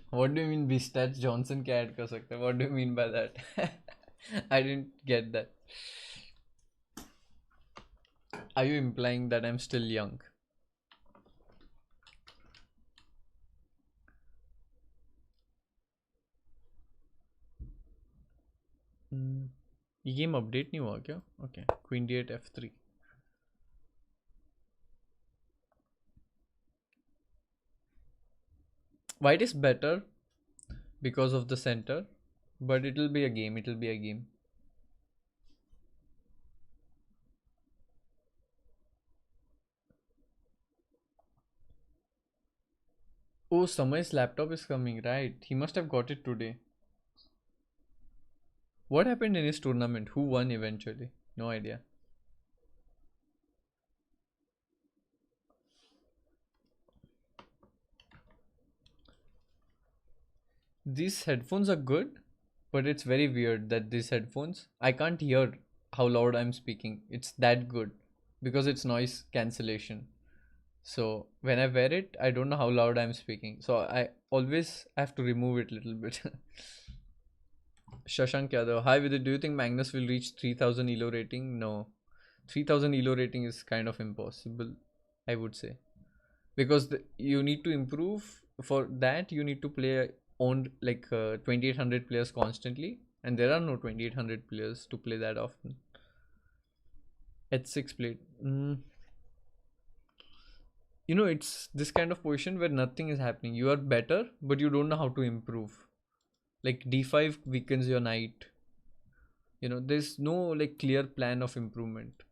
What do you mean Bistats Johnson क्या add कर सकते हैं? What do you mean by that? I didn't get that. Are you implying that I'm still young? ये game update नहीं हुआ क्या? Okay, queen d8 f3. White is better because of the center, but it'll be a game. It'll be a game. Oh, Samay's laptop is coming, right? He must have got it today. What happened in his tournament? Who won eventually? No idea. These headphones are good, but it's very weird that these headphones, I can't hear how loud I'm speaking. It's that good because it's noise cancellation. So when I wear it, I don't know how loud I'm speaking. So I always have to remove it a little bit. Shashank Yadav, hi Vidit, do you think Magnus will reach 3000 ELO rating? No. 3000 ELO rating is kind of impossible, I would say. Because you need to improve. For that, you need to play on like 2800 players constantly. And there are no 2800 players to play that often. H6 played. You know, it's this kind of position where nothing is happening. You are better, but you don't know how to improve. Like d5 weakens your knight. You know, there's no like clear plan of improvement.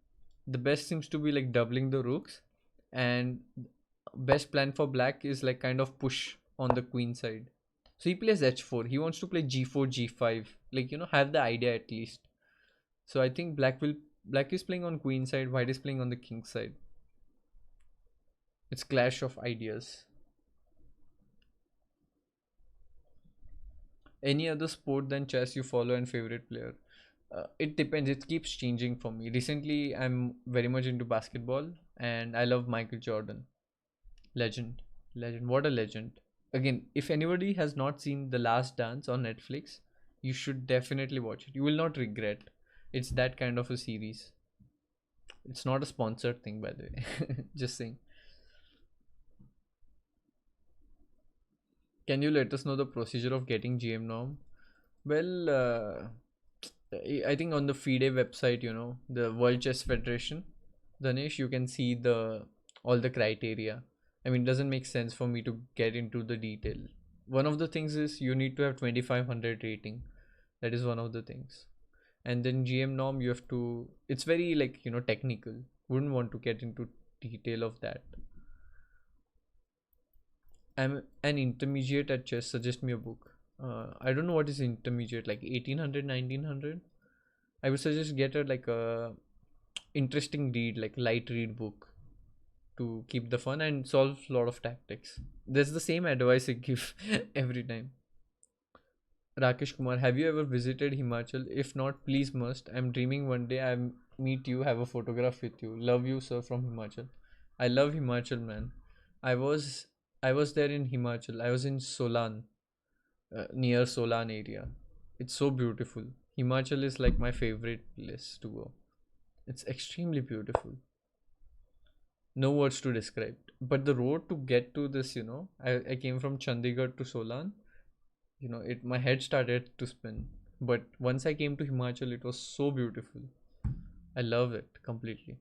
The best seems to be like doubling the rooks, and best plan for black is like kind of push on the queen side. So he plays h4. He wants to play g4, g5. Like, you know, have the idea at least. So I think black is playing on queen side, white is playing on the king side. It's clash of ideas. Any other sport than chess you follow and favorite player? It depends. It keeps changing for me. Recently, I'm very much into basketball, and I love Michael Jordan. Legend, legend. What a legend! Again, if anybody has not seen The Last Dance on Netflix, you should definitely watch it. You will not regret. It's that kind of a series. It's not a sponsored thing, by the way. Just saying. Can you let us know the procedure of getting GM norm? Well, I think on the FIDE website, you know, the World Chess Federation, Danesh, you can see all the criteria. I mean, it doesn't make sense for me to get into the detail. One of the things is you need to have 2500 rating. That is one of the things. And then GM norm, you have to, it's very like, you know, technical. Wouldn't want to get into detail of that. I'm an intermediate at chess. Suggest me a book. I don't know what is intermediate, like 1800, 1900. I would suggest get a like a interesting read, like light read book. to keep the fun and solve a lot of tactics. That's the same advice I give every time. Rakesh Kumar, have you ever visited Himachal? If not, please must. I'm dreaming one day I meet you, have a photograph with you. Love you, sir, from Himachal. I love Himachal, man. I was I was there in Himachal. I was in Solan, near Solan area. It's so beautiful. Himachal is like my favorite place to go. It's extremely beautiful. No words to describe. But the road to get to this, I came from Chandigarh to Solan. It my head started to spin. But once I came to Himachal, it was so beautiful. I love it completely.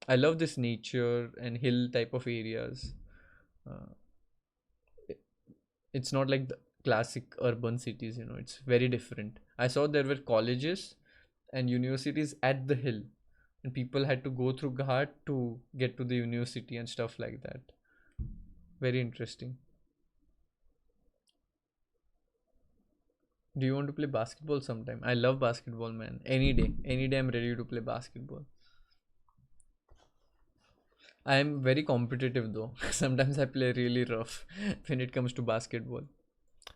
I love this nature and hill type of areas. Uh, it- it's not like the classic urban cities, it's very different. I saw there were colleges and universities at the hill, and people had to go through Ghat to get to the university and stuff like that. Very interesting. Do you want to play basketball sometime? I love basketball, man. Any day. Any day I'm ready to play basketball. I am very competitive though. Sometimes I play really rough when it comes to basketball.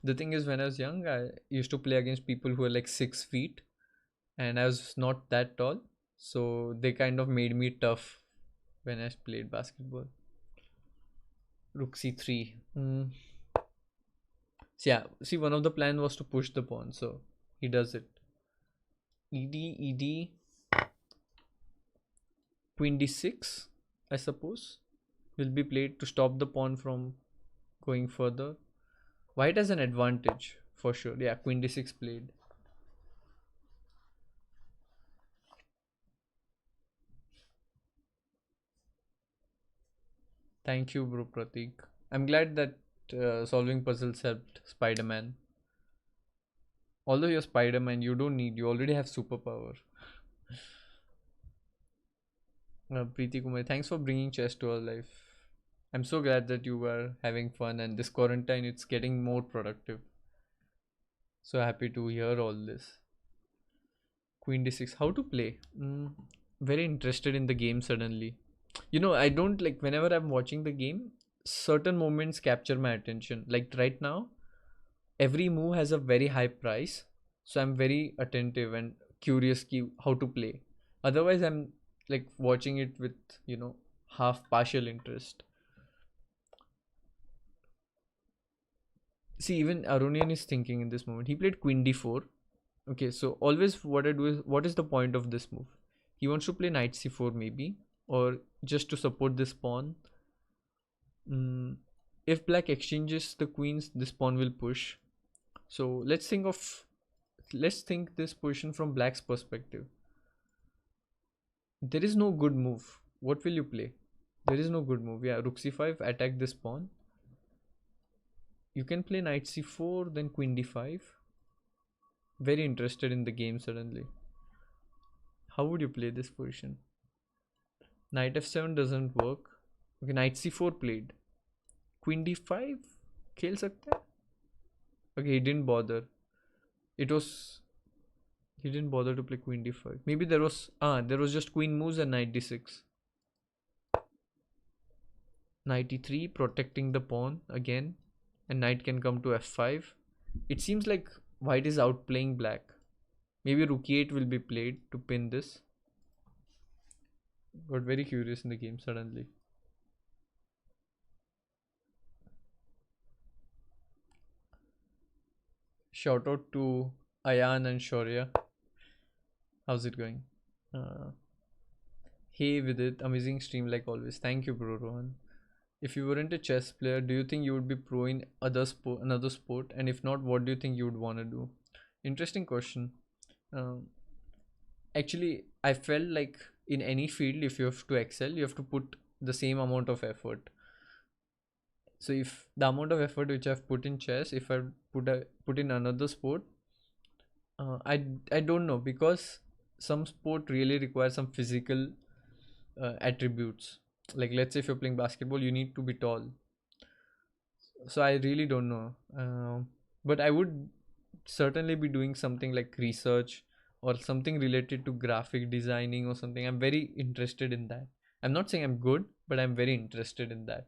The thing is, when I was young, I used to play against people who are like 6 feet, and I was not that tall. So they kind of made me tough when I played basketball. Rook c3. So yeah, see, one of the plan was to push the pawn, so he does it. Ed, queen d6, I suppose, will be played to stop the pawn from going further. White has an advantage for sure. Yeah, queen d6 played. Thank you, bro, Pratik. I'm glad that solving puzzles helped Spider-Man. Although you're Spider-Man, you already have superpower. Preeti Kumar, thanks for bringing chess to our life. I'm so glad that you were having fun, and this quarantine it's getting more productive. So happy to hear all this. Queen d6, how to play? Very interested in the game suddenly. I don't like whenever I'm watching the game, certain moments capture my attention. Like right now, every move has a very high price, so I'm very attentive and curious how to play. Otherwise, I'm like watching it with half partial interest. See, even Aronian is thinking in this moment. He played queen d4. Okay, so always what I do is, what is the point of this move? He wants to play knight c4 maybe, or just to support this pawn. If black exchanges the queens, this pawn will push. So let's think this position from black's perspective. There is no good move. What will you play? There is no good move. Yeah, rook c5, attack this pawn. You can play knight c4, then queen d5. Very interested in the game suddenly. How would you play this position? Knight f7 doesn't work. Okay, knight c4 played. Queen d5 खेल सकता है. Okay, It was he didn't bother to play queen d5. Maybe there was just queen moves and knight d6. Knight e3 protecting the pawn again, and knight can come to f5. It seems like white is outplaying black. Maybe rook e8 will be played to pin this. Got very curious in the game suddenly. Shout out to Ayan and Shaurya. How's it going? Uh, hey Vidit, amazing stream like always. Thank you, bro Rohan. If you weren't a chess player, do you think you would be pro in another sport? And if not, what do you think you would want to do? Interesting question. Um, Actually, I felt like in any field, if you have to excel, you have to put the same amount of effort. So if the amount of effort which I've put in chess, if I put in another sport, I don't know, because some sport really requires some physical attributes. Like let's say if you're playing basketball, you need to be tall. So I really don't know. But I would certainly be doing something like research or something related to graphic designing or something. I'm very interested in that. I'm not saying I'm good, but I'm very interested in that.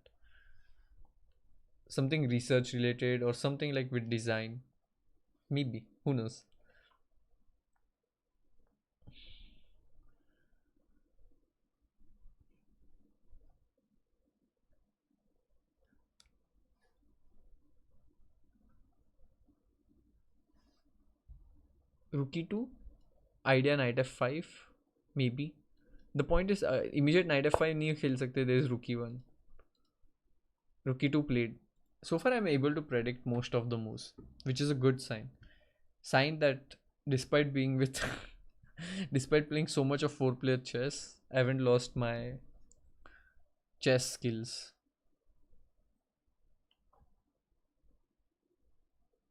Something research related or something like with design. Maybe. Who knows? Rookie 2, idea knight f5, maybe. The point is, immediate knight f5 नहीं खेल सकते. There is rookie 1. Rookie 2 played. So far, I'm able to predict most of the moves, which is a good sign. Sign that despite being with, despite playing so much of four-player chess, I haven't lost my chess skills.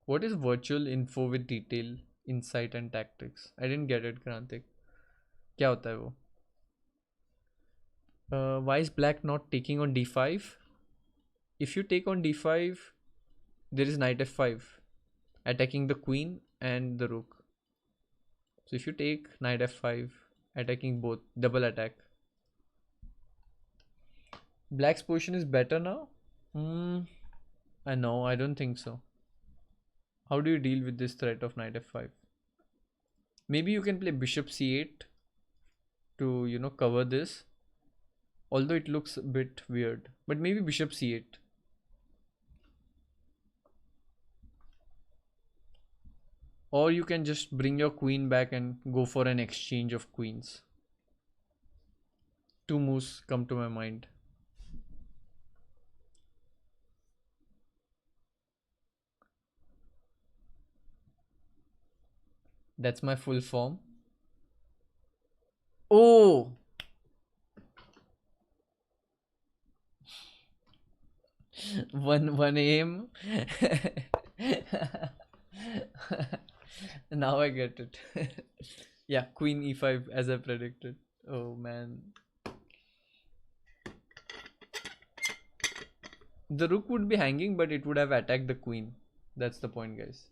What is virtual info with detail, insight, and tactics? I didn't get it, Krantik. क्या होता है वो? Why is black not taking on d5? If you take on d5, there is knight f5, attacking the queen and the rook. So if you take knight f5, attacking both, double attack. Black's position is better now? I know, I don't think so. How do you deal with this threat of knight f5? Maybe you can play bishop c8 to, cover this. Although it looks a bit weird. But maybe bishop c8. Or you can just bring your queen back and go for an exchange of queens. Two moves come to my mind. That's my full form. Oh! one aim. Now I get it. Yeah, queen e5 as I predicted. Oh man. The rook would be hanging, but it would have attacked the queen. That's the point, guys.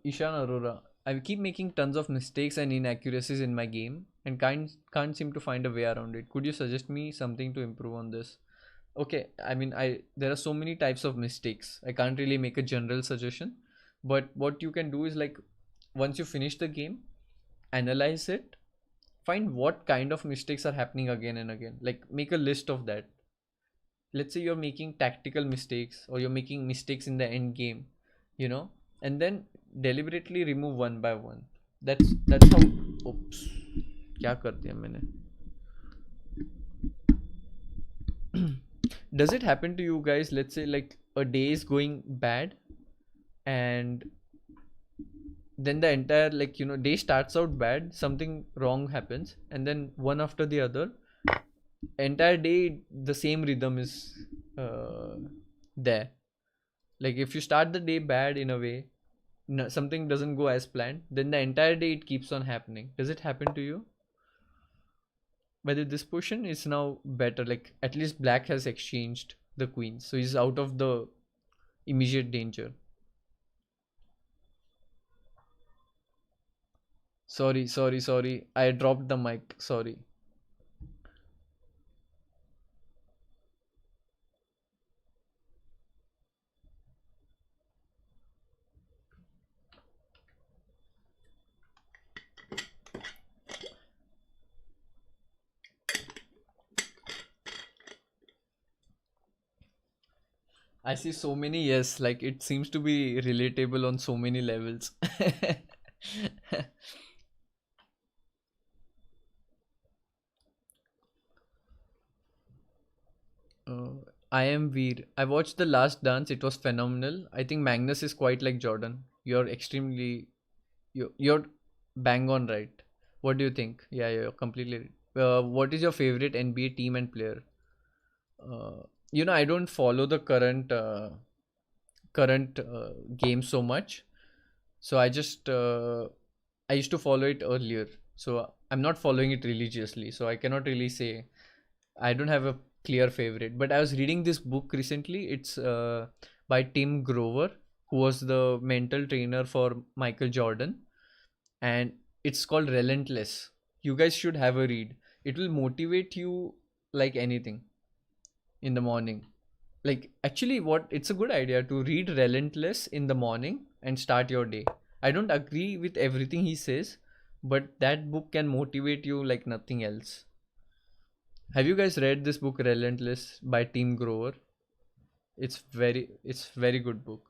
Ishan Arora. I keep making tons of mistakes and inaccuracies in my game and can't seem to find a way around it. Could you suggest me something to improve on this? Okay, I mean, there are so many types of mistakes. I can't really make a general suggestion, but what you can do is, like, once you finish the game, analyze it, find what kind of mistakes are happening again and again. Like, make a list of that. Let's say you're making tactical mistakes or you're making mistakes in the end game, and then deliberately remove one by one. That's how. Oops, क्या कर दिया मैंने? Does it happen to you guys? Let's say, like, a day is going bad, and then the entire, like, day starts out bad, something wrong happens, and then one after the other, entire day the same rhythm is there. Like, if you start the day bad in a way, something doesn't go as planned, then the entire day it keeps on happening. Does it happen to you? Whether this position is now better, like, at least black has exchanged the queen, so he's out of the immediate danger. Sorry, I dropped the mic, sorry. I see so many yes, like, it seems to be relatable on so many levels. I am Veer. I watched The Last Dance. It was phenomenal. I think Magnus is quite like Jordan. You're bang on right. What do you think? Yeah, you're completely right. What is your favorite NBA team and player? Uh, I don't follow the current game so much. So I used to follow it earlier. So I'm not following it religiously. So I cannot really say. I don't have a clear favorite, but I was reading this book recently. It's by Tim Grover, who was the mental trainer for Michael Jordan, and it's called Relentless. You guys should have a read. it will motivate you like anything in the morning. Like, actually, what it's a good idea to read Relentless in the morning and start your day. I don't agree with everything he says, but that book can motivate you like nothing else. Have you guys read this book Relentless by Tim Grover? It's very good book.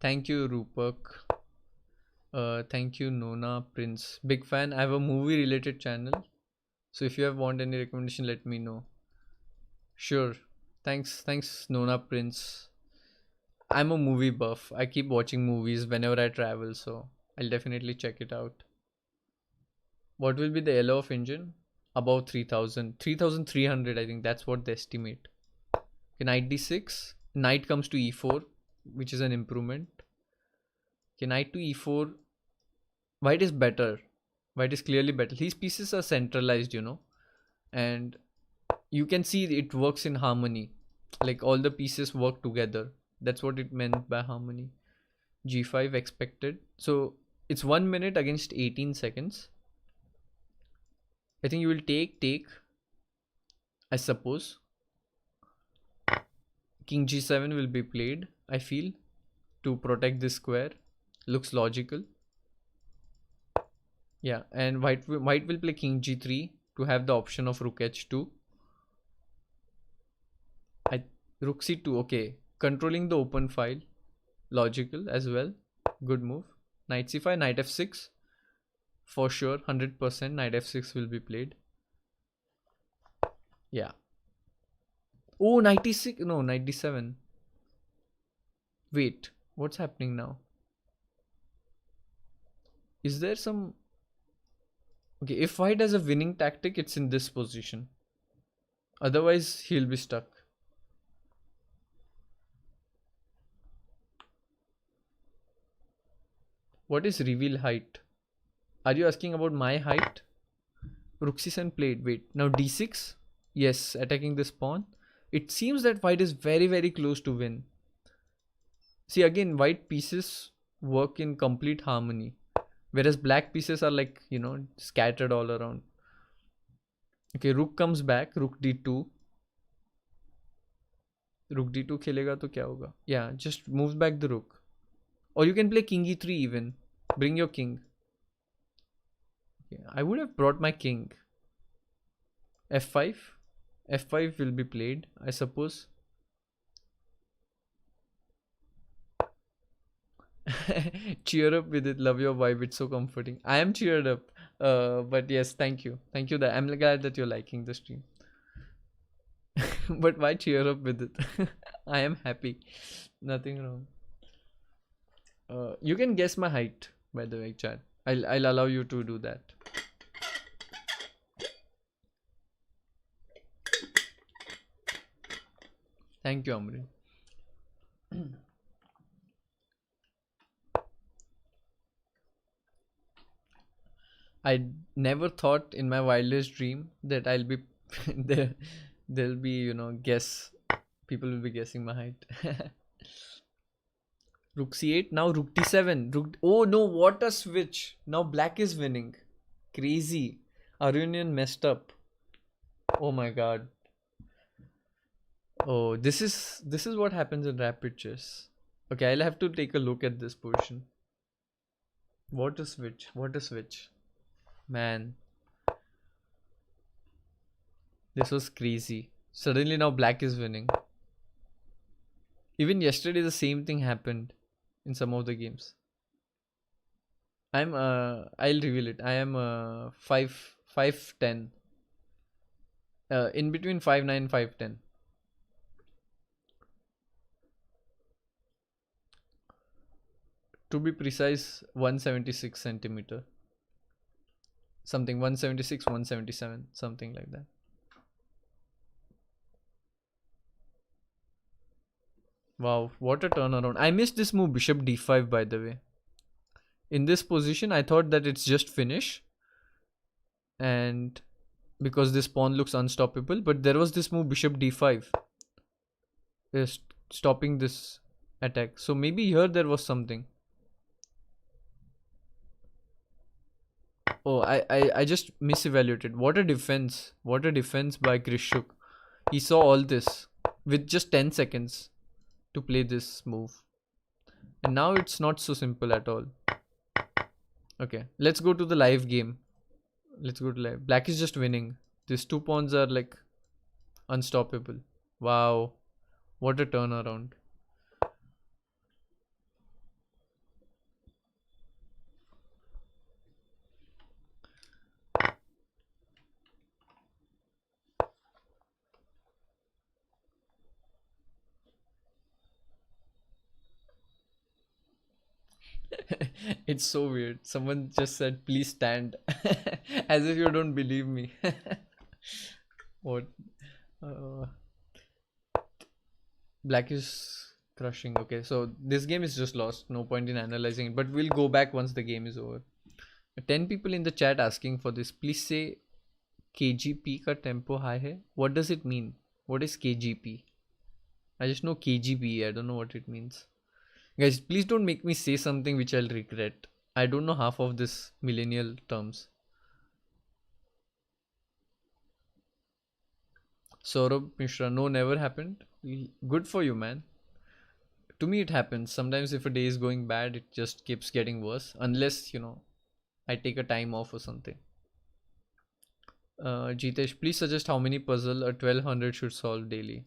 Thank you, Rupak. Thank you, Nona Prince. Big fan. I have a movie related channel. So if you have want any recommendation, let me know. Sure. Thanks, Nona Prince. I'm a movie buff. I keep watching movies whenever I travel, so I'll definitely check it out. What will be the yellow of engine? About 3000. 3300, I think that's what they estimate. Okay, knight d6. Knight comes to e4, which is an improvement. Okay, knight to e4. White is better. White is clearly better. These pieces are centralized, and you can see it works in harmony. Like all the pieces work together. That's what it meant by harmony. G5 expected. So it's 1 minute against 18 seconds. I think you will take, I suppose. King G7 will be played, I feel, to protect this square. Looks logical. Yeah, and white will play King G3 to have the option of Rook H2. Rook C2, okay. Controlling the open file. Logical as well. Good move. Knight C5, Knight F6. For sure, 100% Knight F6 will be played. Yeah. Oh, Knight E6. No, Knight D7. Wait, what's happening now? Is there some... Okay, if white has a winning tactic, it's in this position. Otherwise, he'll be stuck. What is reveal height? Are you asking about my height? Rook C7 played. Wait, now D6? Yes, attacking this pawn. It seems that white is very, very close to win. See, again, white pieces work in complete harmony. Whereas black pieces are like, scattered all around. Okay, rook comes back. Rook D2. Rook D2 खेलेगा तो क्या होगा? Yeah, just moves back the rook. Or you can play King E3 even. Bring your king. Okay, I would have brought my king. F5. F5 will be played, I suppose. Cheer up with it. Love your vibe. It's so comforting. I am cheered up. But yes, thank you. Thank you. I'm glad that you're liking the stream. But why cheer up with it? I am happy. Nothing wrong. You can guess my height, by the way, chat. I'll allow you to do that. Thank you, Amrin. I never thought in my wildest dream that I'll be there. There'll be, people will be guessing my height. Rook C8. Now Rook D7. Oh no! What a switch! Now Black is winning. Crazy. Arunian messed up. Oh my god. Oh, this is what happens in rapid chess. Okay, I'll have to take a look at this position. What a switch! What a switch! Man, this was crazy. Suddenly now Black is winning. Even yesterday the same thing happened in some of the games. I'll reveal it. I am 5'10". In between 5'9" and 5'10". To be precise, 176 centimeter. Something 176, 177, something like that. Wow, what a turnaround. I missed this move, bishop d5, by the way. In this position, I thought that it's just finish. And because this pawn looks unstoppable, but there was this move, bishop d5. Stopping this attack. So maybe here there was something. Oh, I just misevaluated. What a defense. What a defense by Grishuk. He saw all this with just 10 seconds to play this move. And now it's not so simple at all. Okay, let's go to the live game. Let's go to live. Black is just winning. These two pawns are like unstoppable. Wow. What a turnaround. It's so weird. Someone just said, please stand. As if you don't believe me. What? Uh, Black is crushing. Okay, so this game is just lost. No point in analyzing it. But we'll go back once the game is over. 10 people in the chat asking for this. Please say KGP ka tempo high hai. What does it mean? What is KGP? I just know KGP. I don't know what it means. Guys, please don't make me say something which I'll regret. I don't know half of this millennial terms. Saurabh Mishra, no, never happened. Good for you, man. To me, it happens. Sometimes if a day is going bad, it just keeps getting worse. Unless, I take a time off or something. Jitesh, please suggest how many puzzle a 1200 should solve daily.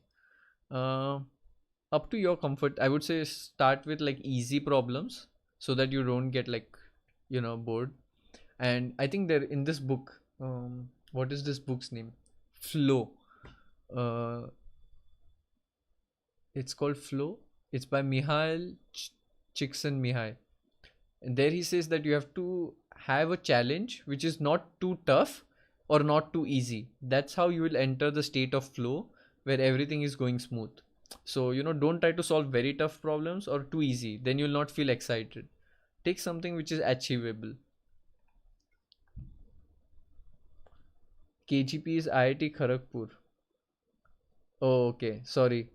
Up to your comfort. I would say start with like easy problems so that you don't get like, bored. And I think there in this book, what is this book's name? Flow. Uh, it's called Flow. It's by Mihail Csikszentmihalyi. And there he says that you have to have a challenge which is not too tough or not too easy. That's how you will enter the state of flow where everything is going smooth. So, don't try to solve very tough problems or too easy. Then you'll not feel excited. Take something which is achievable. KGP is IIT Kharagpur. Oh, okay. Sorry.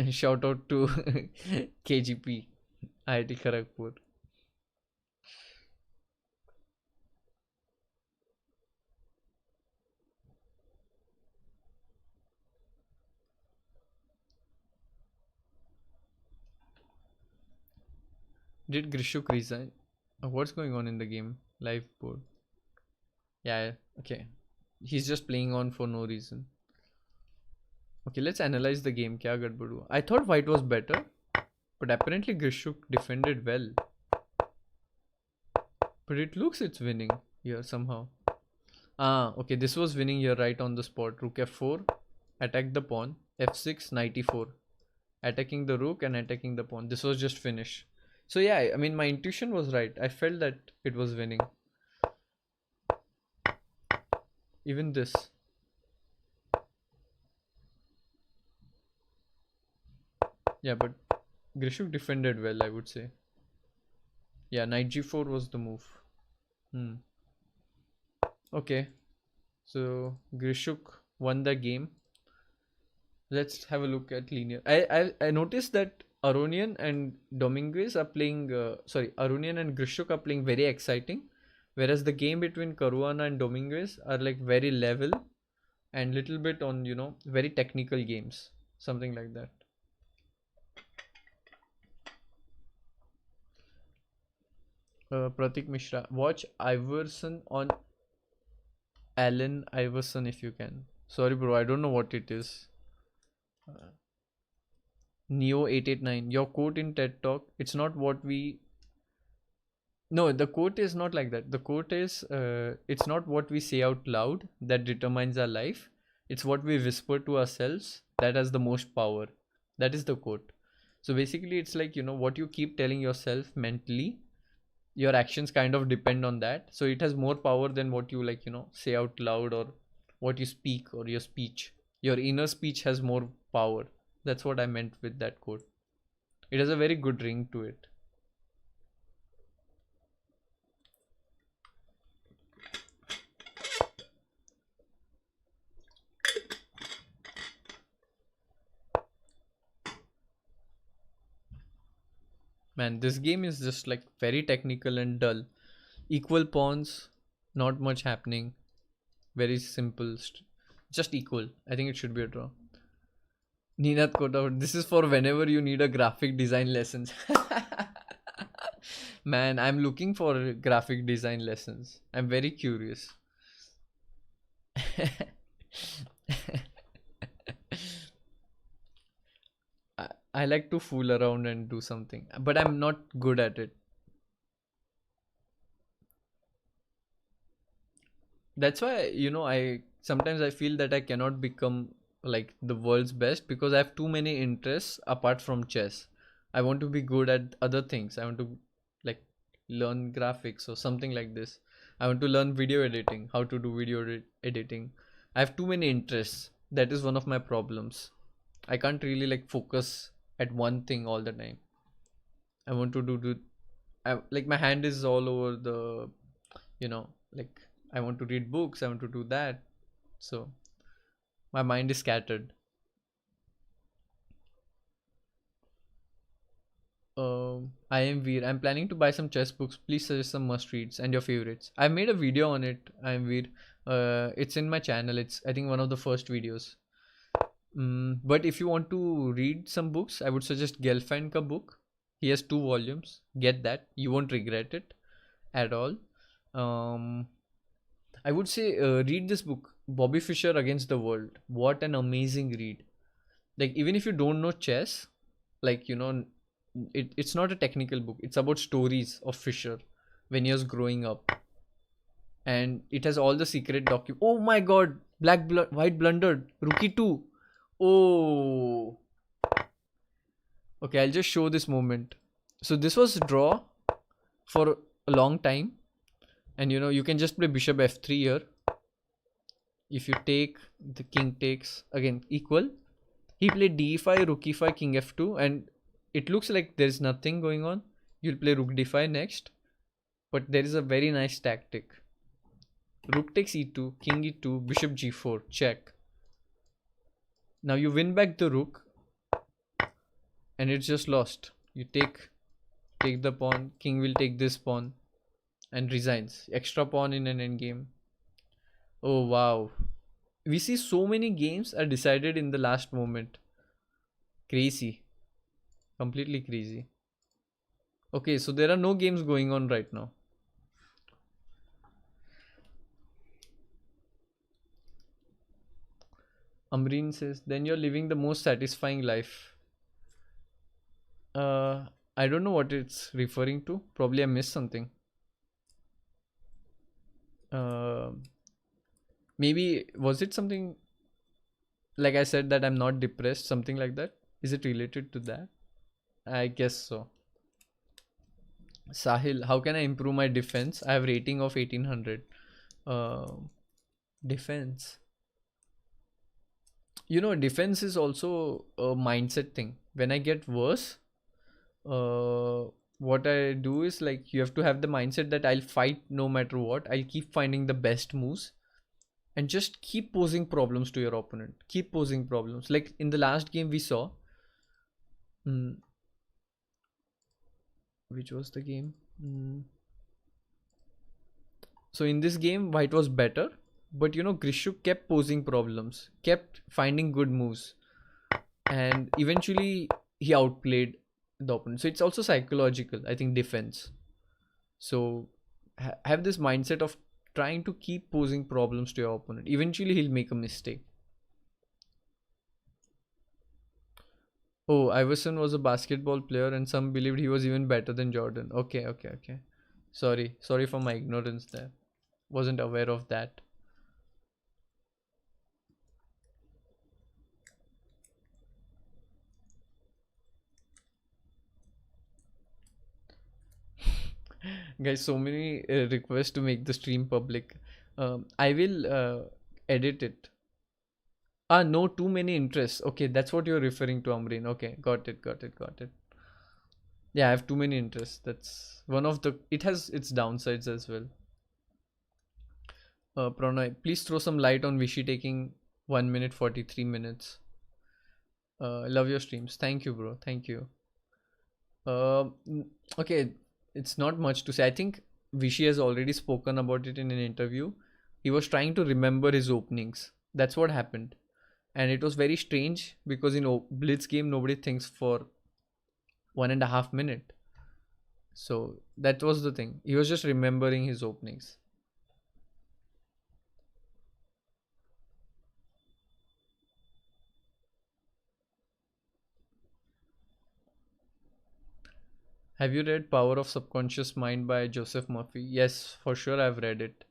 Shout out to KGP, IIT Kharagpur. Did Grishuk resign? What's going on in the game? Live board. Yeah, okay. He's just playing on for no reason. Okay, let's analyze the game. Kya gadbad hua? I thought white was better, but apparently Grishuk defended well. But it looks it's winning here somehow. Okay, this was winning here right on the spot. Rook f4, attack the pawn. f6, knight e4. Attacking the rook and attacking the pawn. This was just finish. So yeah, I mean my intuition was right. I felt that it was winning. Even this. Yeah, but Grishuk defended well, I would say. Yeah, knight g4 was the move. Okay, so Grishuk won the game. Let's have a look at linear. I noticed that Aronian and Dominguez are playing. Aronian and Grishuk are playing very exciting, whereas the game between Caruana and Dominguez are like very level and little bit on very technical games, something like that. Pratik Mishra, watch Iverson on Allen Iverson if you can. Sorry, bro, I don't know what it is. Neo 889, your quote in TED Talk. It's not what we. No, the quote is not like that. The quote is, it's not what we say out loud that determines our life. It's what we whisper to ourselves that has the most power. That is the quote. So basically, it's like what you keep telling yourself mentally. Your actions kind of depend on that. So it has more power than what you say out loud or what you speak or your speech. Your inner speech has more power. That's what I meant with that quote. It has a very good ring to it. Man, this game is just like very technical and dull. Equal pawns, not much happening. Very simple, just equal. I think it should be a draw. Ninat Kota, this is for whenever you need a graphic design lessons. Man, I'm looking for graphic design lessons. I'm very curious. I like to fool around and do something, but I'm not good at it. That's why, I sometimes I feel that I cannot become like the world's best because I have too many interests apart from chess. I want to be good at other things. I want to like learn graphics or something like this. I want to learn video editing, how to do video editing. I have too many interests. That is one of my problems. I can't really like focus at one thing all the time. I want to like my hand is all over the, like I want to read books, I want to do that. So my mind is scattered. I am Veer. I'm planning to buy some chess books. Please suggest some must reads and your favorites. I made a video on it. I am Veer. It's in my channel. It's I think one of the first videos. But if you want to read some books, I would suggest Gelfand ka book. He has 2 volumes. Get that. You won't regret it at all. I would say read this book, Bobby Fischer Against the World. What an amazing read. Like even if you don't know chess, like it's not a technical book. It's about stories of Fischer when he was growing up, and it has all the secret document. Oh my God, white blundered. Rookie 2. Oh, okay. I'll just show this moment. So this was draw for a long time, and you can just play bishop f3 here. If you take, the king takes again equal. He played d5, rook e5, king f2, and it looks like there's nothing going on. You'll play rook d5 next, but there is a very nice tactic. Rook takes e2, king e2, bishop g4, check. Now you win back the rook, and it's just lost. You take the pawn, king will take this pawn, and resigns. Extra pawn in an endgame. Oh wow. We see so many games are decided in the last moment. Crazy. Completely crazy. Okay, so there are no games going on right now. Amreen says, then you're living the most satisfying life. I don't know what it's referring to. Probably I missed something. Maybe was it something like I said that I'm not depressed, something like that? Is it related to that? I guess so. Sahil, how can I improve my defense? I have rating of 1800. Defense. Defense is also a mindset thing. When I get worse, what I do is like you have to have the mindset that I'll fight no matter what. I'll keep finding the best moves and just keep posing problems to your opponent. Keep posing problems. Like in the last game we saw, which was the game? So in this game, white was better, but Grishuk kept posing problems, kept finding good moves, and eventually he outplayed the opponent. So it's also psychological, I think, defense. So have this mindset of trying to keep posing problems to your opponent. Eventually he'll make a mistake. Oh, Iverson was a basketball player and some believed he was even better than Jordan. Okay. Sorry for my ignorance there. Wasn't aware of that. Guys, so many requests to make the stream public. I will edit it. No, too many interests. Okay, that's what you're referring to, Amreen. Okay, got it. Yeah, I have too many interests. That's one of the. It has its downsides as well. Pranay, please throw some light on Vishy taking 1 minute 43 minutes. Love your streams. Thank you, bro. Thank you. Okay, it's not much to say. I think Vishy has already spoken about it in an interview. He was trying to remember his openings. That's what happened. And it was very strange because in Blitz game, nobody thinks for 1.5 minutes. So that was the thing. He was just remembering his openings. Have you read Power of Subconscious Mind by Joseph Murphy? Yes, for sure I've read it.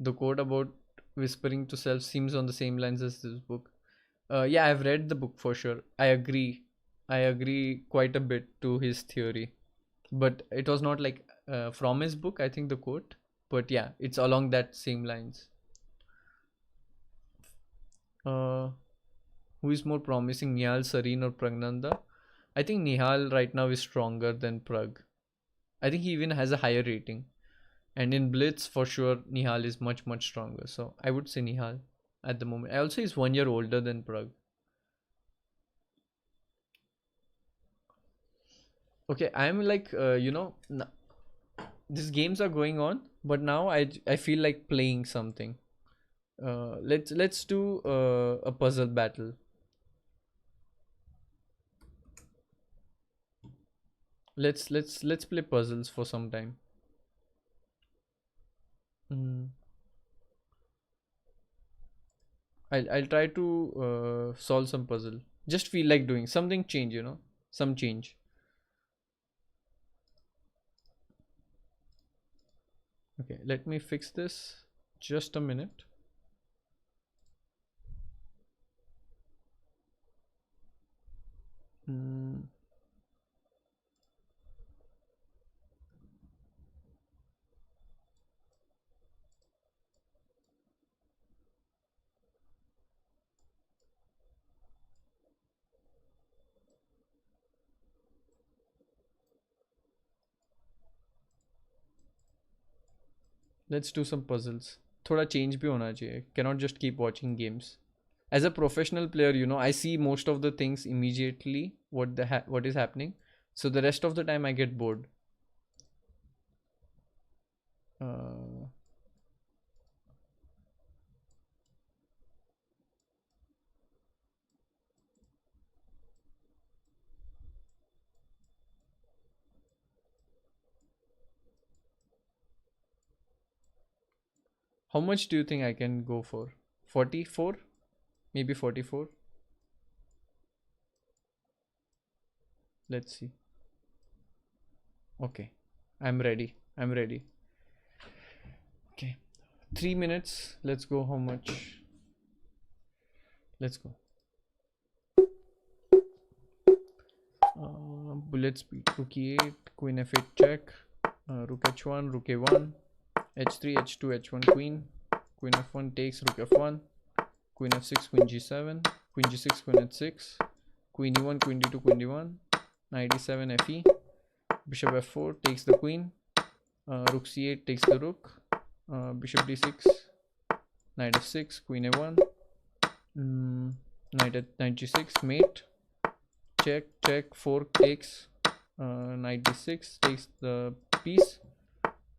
The quote about whispering to self seems on the same lines as this book. Yeah, I've read the book for sure. I agree. I agree quite a bit to his theory. But it was not like from his book, I think the quote. But yeah, it's along that same lines. Uh, who is more promising, Nihal, Sareen, or Pragnanda? I think Nihal right now is stronger than Prag. I think he even has a higher rating. And in Blitz, for sure, Nihal is much, much stronger. So I would say Nihal at the moment. I also is 1 year older than Prag. Okay, I'm like, these games are going on, but now I feel like playing something. Let's do a puzzle battle. Let's play puzzles for some time. Mm. I'll try to solve some puzzle. Just feel like doing something change, some change. Okay, let me fix this. Just a minute. Mm. Let's do some puzzles. थोड़ा change भी होना चाहिए. Cannot just keep watching games. As a professional player, I see most of the things immediately what is happening. So the rest of the time I get bored. Uh, how much do you think I can go for? 44? Maybe 44? Let's see. Okay. I'm ready. I'm ready. Okay. 3 minutes. Let's go. How much? Let's go. Bullet speed. Rook e8. Queen f8 check. Rook h1. Rook a1. h3, h2, h1 queen. Queen f1 takes. Rook f1. Queen f6. Queen g7. Queen g6. Queen h6. Queen e1. Queen d2. Queen d1. Knight e7 fe. Bishop f4 takes the queen. Rook c8 takes the rook. Bishop d6. Knight f6. Queen a1. Knight g6 mate. Check, check. Fork takes. Knight d6 takes the piece.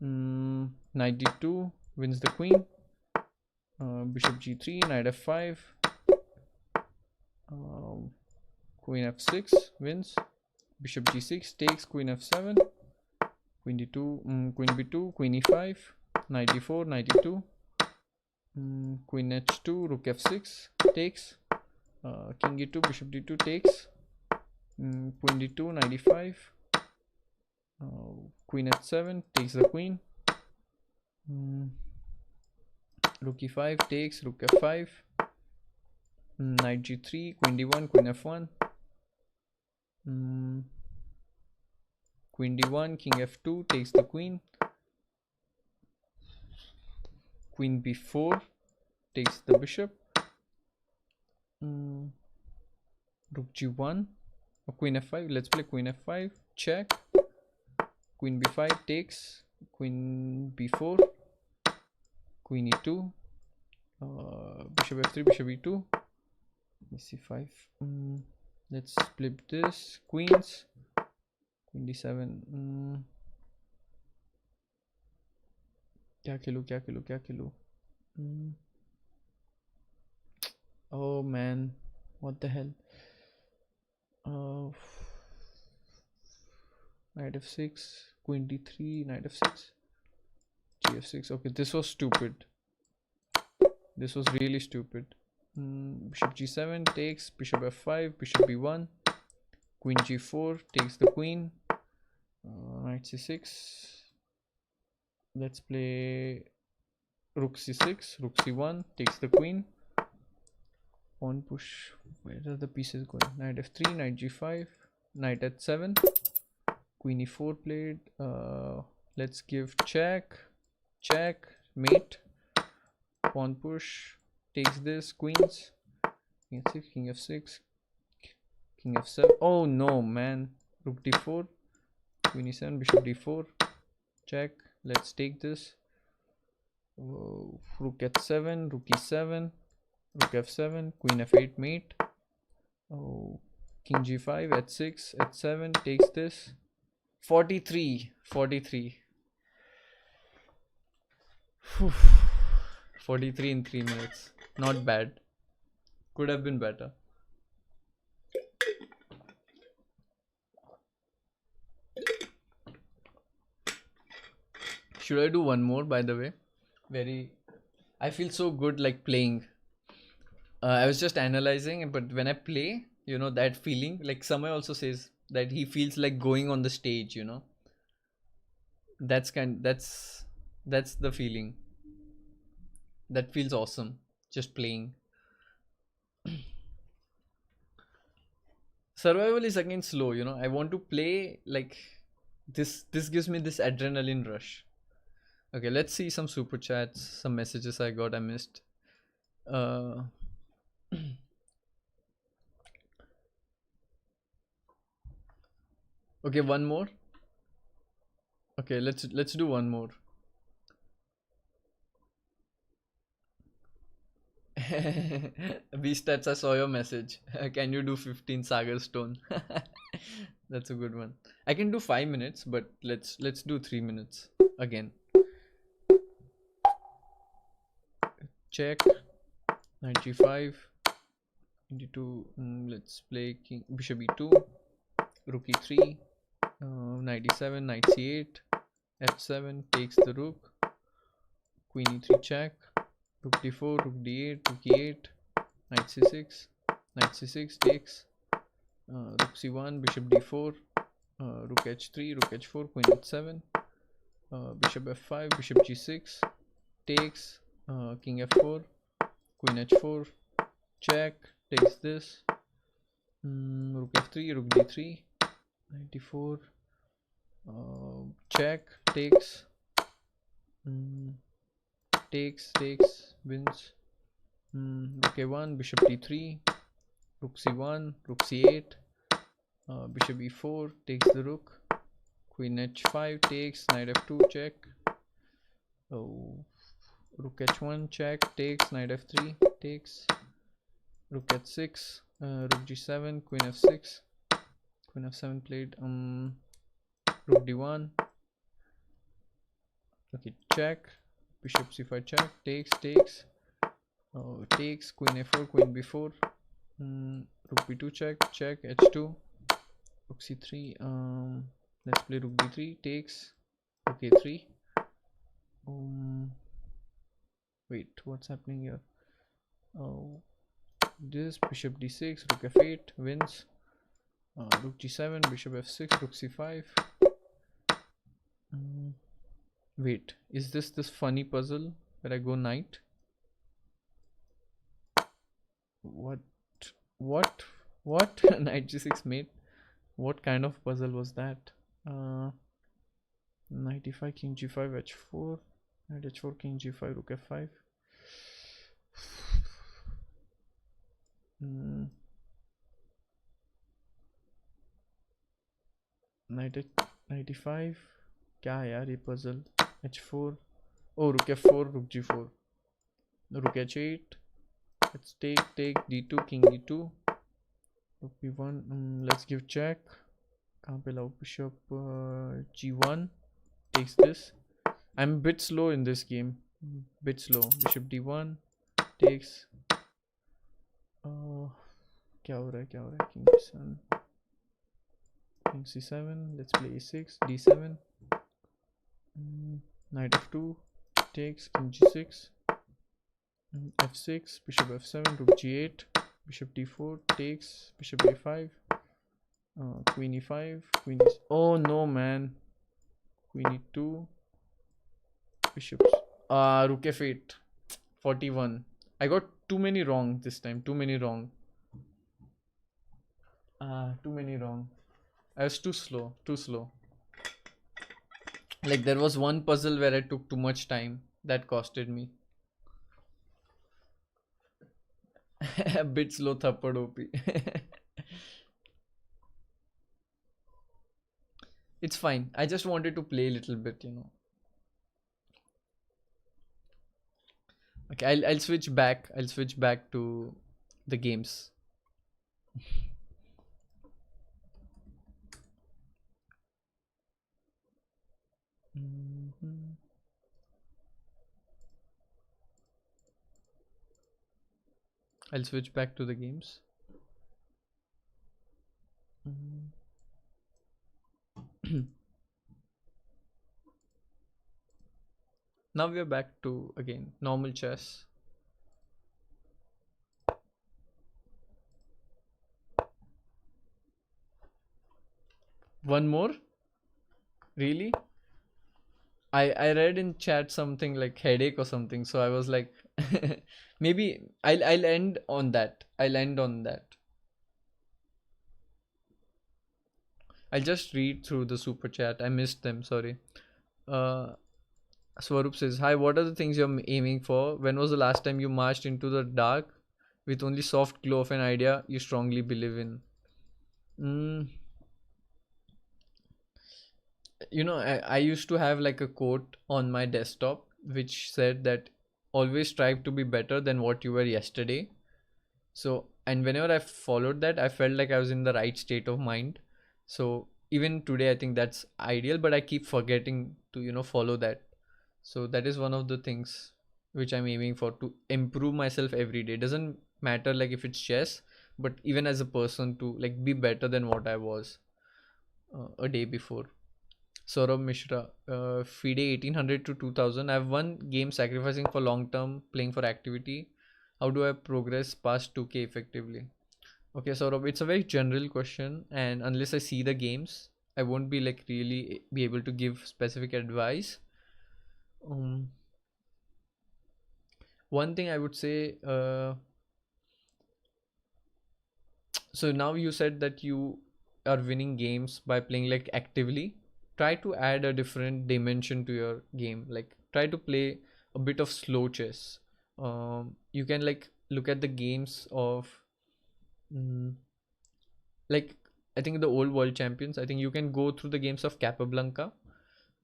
Knight d2 wins the queen. Bishop g3. Knight f5. Queen f6 wins. Bishop g6 takes. Queen f7. Queen d2. Queen b2. Queen e5. Knight d4. Knight d2. Queen h2. Rook f6 takes. King e2. Bishop d2 takes. Queen d2. Knight e5. Queen h7 takes the queen. Rook e5 takes. Rook f5. Knight g3. Queen d1. Queen f1. Queen d1. King f2 takes the queen. Queen b4 takes the bishop. Rook g1 or Queen f5. Let's play Queen f5. Check. Queen b5 takes. Queen b4. Queen e2. Bishop f3. Bishop e2. Let me see 5. Let's flip this. Queens. queen d7. क्या खेलूं क्या खेलूं क्या खेलूं? Oh man, what the hell? uh, knight f6, queen d3, knight f6, gf6. Okay, this was stupid. This was really stupid. Bishop g7 takes, bishop f5, bishop b1, queen g4 takes the queen, knight c6. Let's play rook c6, rook c1 takes the queen, pawn push. Where are the pieces going? Knight f3, knight g5, knight h7, queen e4 played. Let's give check, check, mate, pawn push, takes this, queens, king f6, king f6, king f7. Oh no, man. Rook d4, queen e7, bishop d4, check. Let's take this. Rook h7, rook e7, rook f7, queen f8 mate. Oh, king g5, h6, h7 takes this. 43. 43 in 3 minutes. Not bad. Could have been better. Should I do one more, by the way? I feel so good like playing. I was just analyzing, but when I play, that feeling, like Samay also says that he feels like going on the stage, that's the feeling. That feels awesome, just playing. Survival is again slow, I want to play like this gives me this adrenaline rush. Okay, let's see some super chats, some messages I missed. Okay, one more. Okay, let's do one more. V-Stats, I saw your message. Can you do 15 Sagar Stone? That's a good one. I can do 5 minutes, but let's do 3 minutes again. Check. 95. d2. Let's play king bishop e2. Rook e3. 97. Knight c8. f7 takes the rook. Queen e3 check. Rook d4. Rook d8. Rook e8. Knight c6. Knight c6 takes. Rook c1. Bishop d4. Rook h3. Rook h4. Queen h7. Bishop f5. Bishop g6 takes. King f4. Queen h4. Check. Takes this. Rook f3. Rook d3. 94. Check. Takes. Takes. Wins. Rook a1. Bishop d3. Rook c1. Rook c8. Bishop e4 takes the rook. Queen h5 takes. Knight f2 check. Rook h1 check takes. Knight f3 takes. Rook h6. Rook g7. Queen f6. Queen f7 played. Rook d1. Okay, check. Bishop c5 check. Takes. Takes. Queen a4. Queen b4. Rook b2 check. h2. Rook c3. Let's play rook d3. Takes. Rook a3. Wait, what's happening here? This bishop d6. Rook f8 wins. Rook g7. Bishop f6. Rook c5. Wait, is this funny puzzle where I go knight? What? Knight g6 mate. What kind of puzzle was that? Knight e5, king g5, h4, knight h4, king g5, rook f5. Knight e5. क्या है यार ये puzzle? h4. Oh, rook f4, rook g4, rook h8. Let's take d2, king e2, rook b1. Let's give check. कहाँ पे लाओ? Bishop G1 takes this. I'm a bit slow in this game. Bit slow. Bishop D1 takes. क्या हो रहा है? क्या हो रहा है? King D7. King C7. Let's play A6. D7. Knight F2 takes. King G6. F6. Bishop F7. Rook G8. Bishop D4 takes. Bishop A5. Queen E5. Queen E. Oh no, man. Queen E2. Bishops. Rook F8. 41. I got too many wrong this time. Too many wrong. Too many wrong. I was too slow. Too slow. Like there was one puzzle where I took too much time. That costed me. A bit slow thappad OP. It's fine. I just wanted to play a little bit, you know. Okay, I'll switch back. I'll switch back to the games. I'll switch back to the games. Now we are back to again normal chess. One more? Really? I read in chat something like headache or something, so I was like maybe I'll end on that. I'll end on that. I'll just read through the super chat. I missed them, sorry. Swarup says, "Hi, what are the things you're aiming for? When was the last time you marched into the dark with only soft glow of an idea you strongly believe in?" You know, I used to have like a quote on my desktop which said that always strive to be better than what you were yesterday. So, and whenever I followed that, I felt like I was in the right state of mind. So, even today, I think that's ideal, but I keep forgetting to, you know, follow that. So, that is one of the things which I'm aiming for, to improve myself every day. It doesn't matter like if it's chess, but even as a person, to like be better than what I was a day before. Saurabh Mishra, FIDE 1800 to 2000. I've won game sacrificing for long term, playing for activity. How do I progress past 2K effectively? Okay, Saurabh, it's a very general question, and unless I see the games, I won't be like really be able to give specific advice. One thing I would say, so now you said that you are winning games by playing like actively. Try to add a different dimension to your game. Like try to play a bit of slow chess. You can like look at the games of like, I think the old world champions. I think you can go through the games of Capablanca,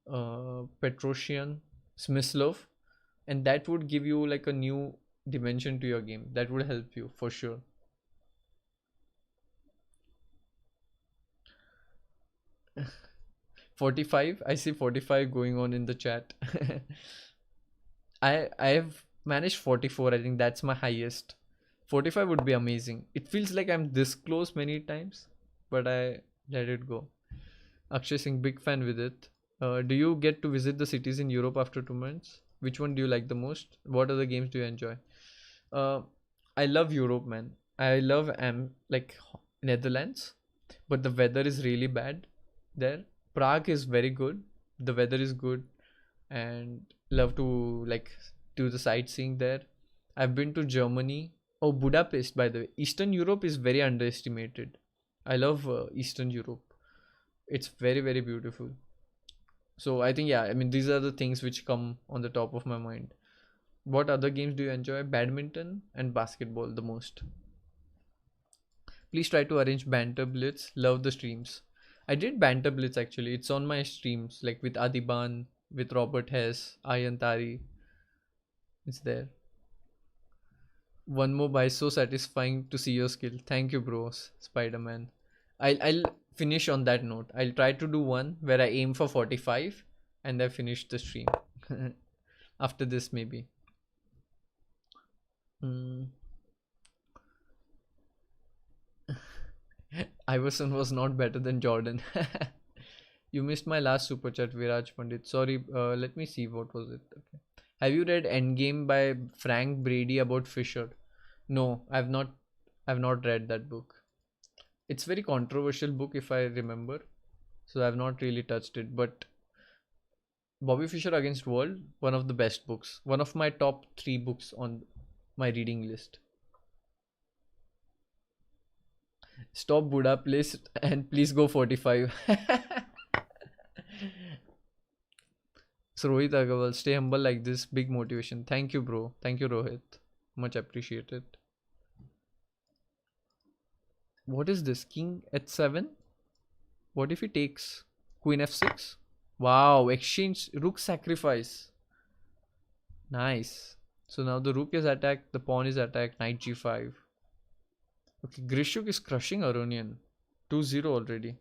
Petrosian, Smyslov, and that would give you like a new dimension to your game. That would help you for sure. 45. I see 45 going on in the chat. I've managed 44. I think that's my highest. 45 would be amazing. It feels like I'm this close many times, but I let it go. Akshay Singh, big fan with it. Do you get to visit the cities in Europe after 2 months? Which one do you like the most? What other games do you enjoy? Uh, I love Europe, man. I love like Netherlands, but the weather is really bad there. Prague is very good. The weather is good, and love to like do the sightseeing there. I've been to Germany. Oh, Budapest, by the way. Eastern Europe is very underestimated. I love Eastern Europe. It's very, very beautiful. So I think, yeah, I mean, these are the things which come on the top of my mind. What other games do you enjoy? Badminton and basketball the most. Please try to arrange Banter Blitz. Love the streams. I did Banter Blitz actually. It's on my streams, like with Adiban, with Robert Hess, Ayantari. It's there. One more by, so satisfying to see your skill. Thank you, bros. Spider Man. I'll finish on that note. I'll try to do one where I aim for 45 and I finish the stream. After this, maybe. Mm. Iverson was not better than Jordan. You missed my last super chat, Viraj Pandit. Sorry, let me see, what was it? Okay. Have you read Endgame by Frank Brady about Fisher? No, I've not read that book. It's very controversial book if I remember. So I've not really touched it. But Bobby Fischer Against World, one of the best books. One of my top 3 books on my reading list. Stop Buddha, please, and please go 45. So Rohit Agarwal, stay humble like this. Big motivation. Thank you, bro. Thank you, Rohit. Much appreciated. What is this? King h7? What if he takes Queen f6? Wow, exchange rook sacrifice. Nice. So now the rook is attacked, the pawn is attacked, knight g5. Okay, Grishuk is crushing Aronian. 2-0 already.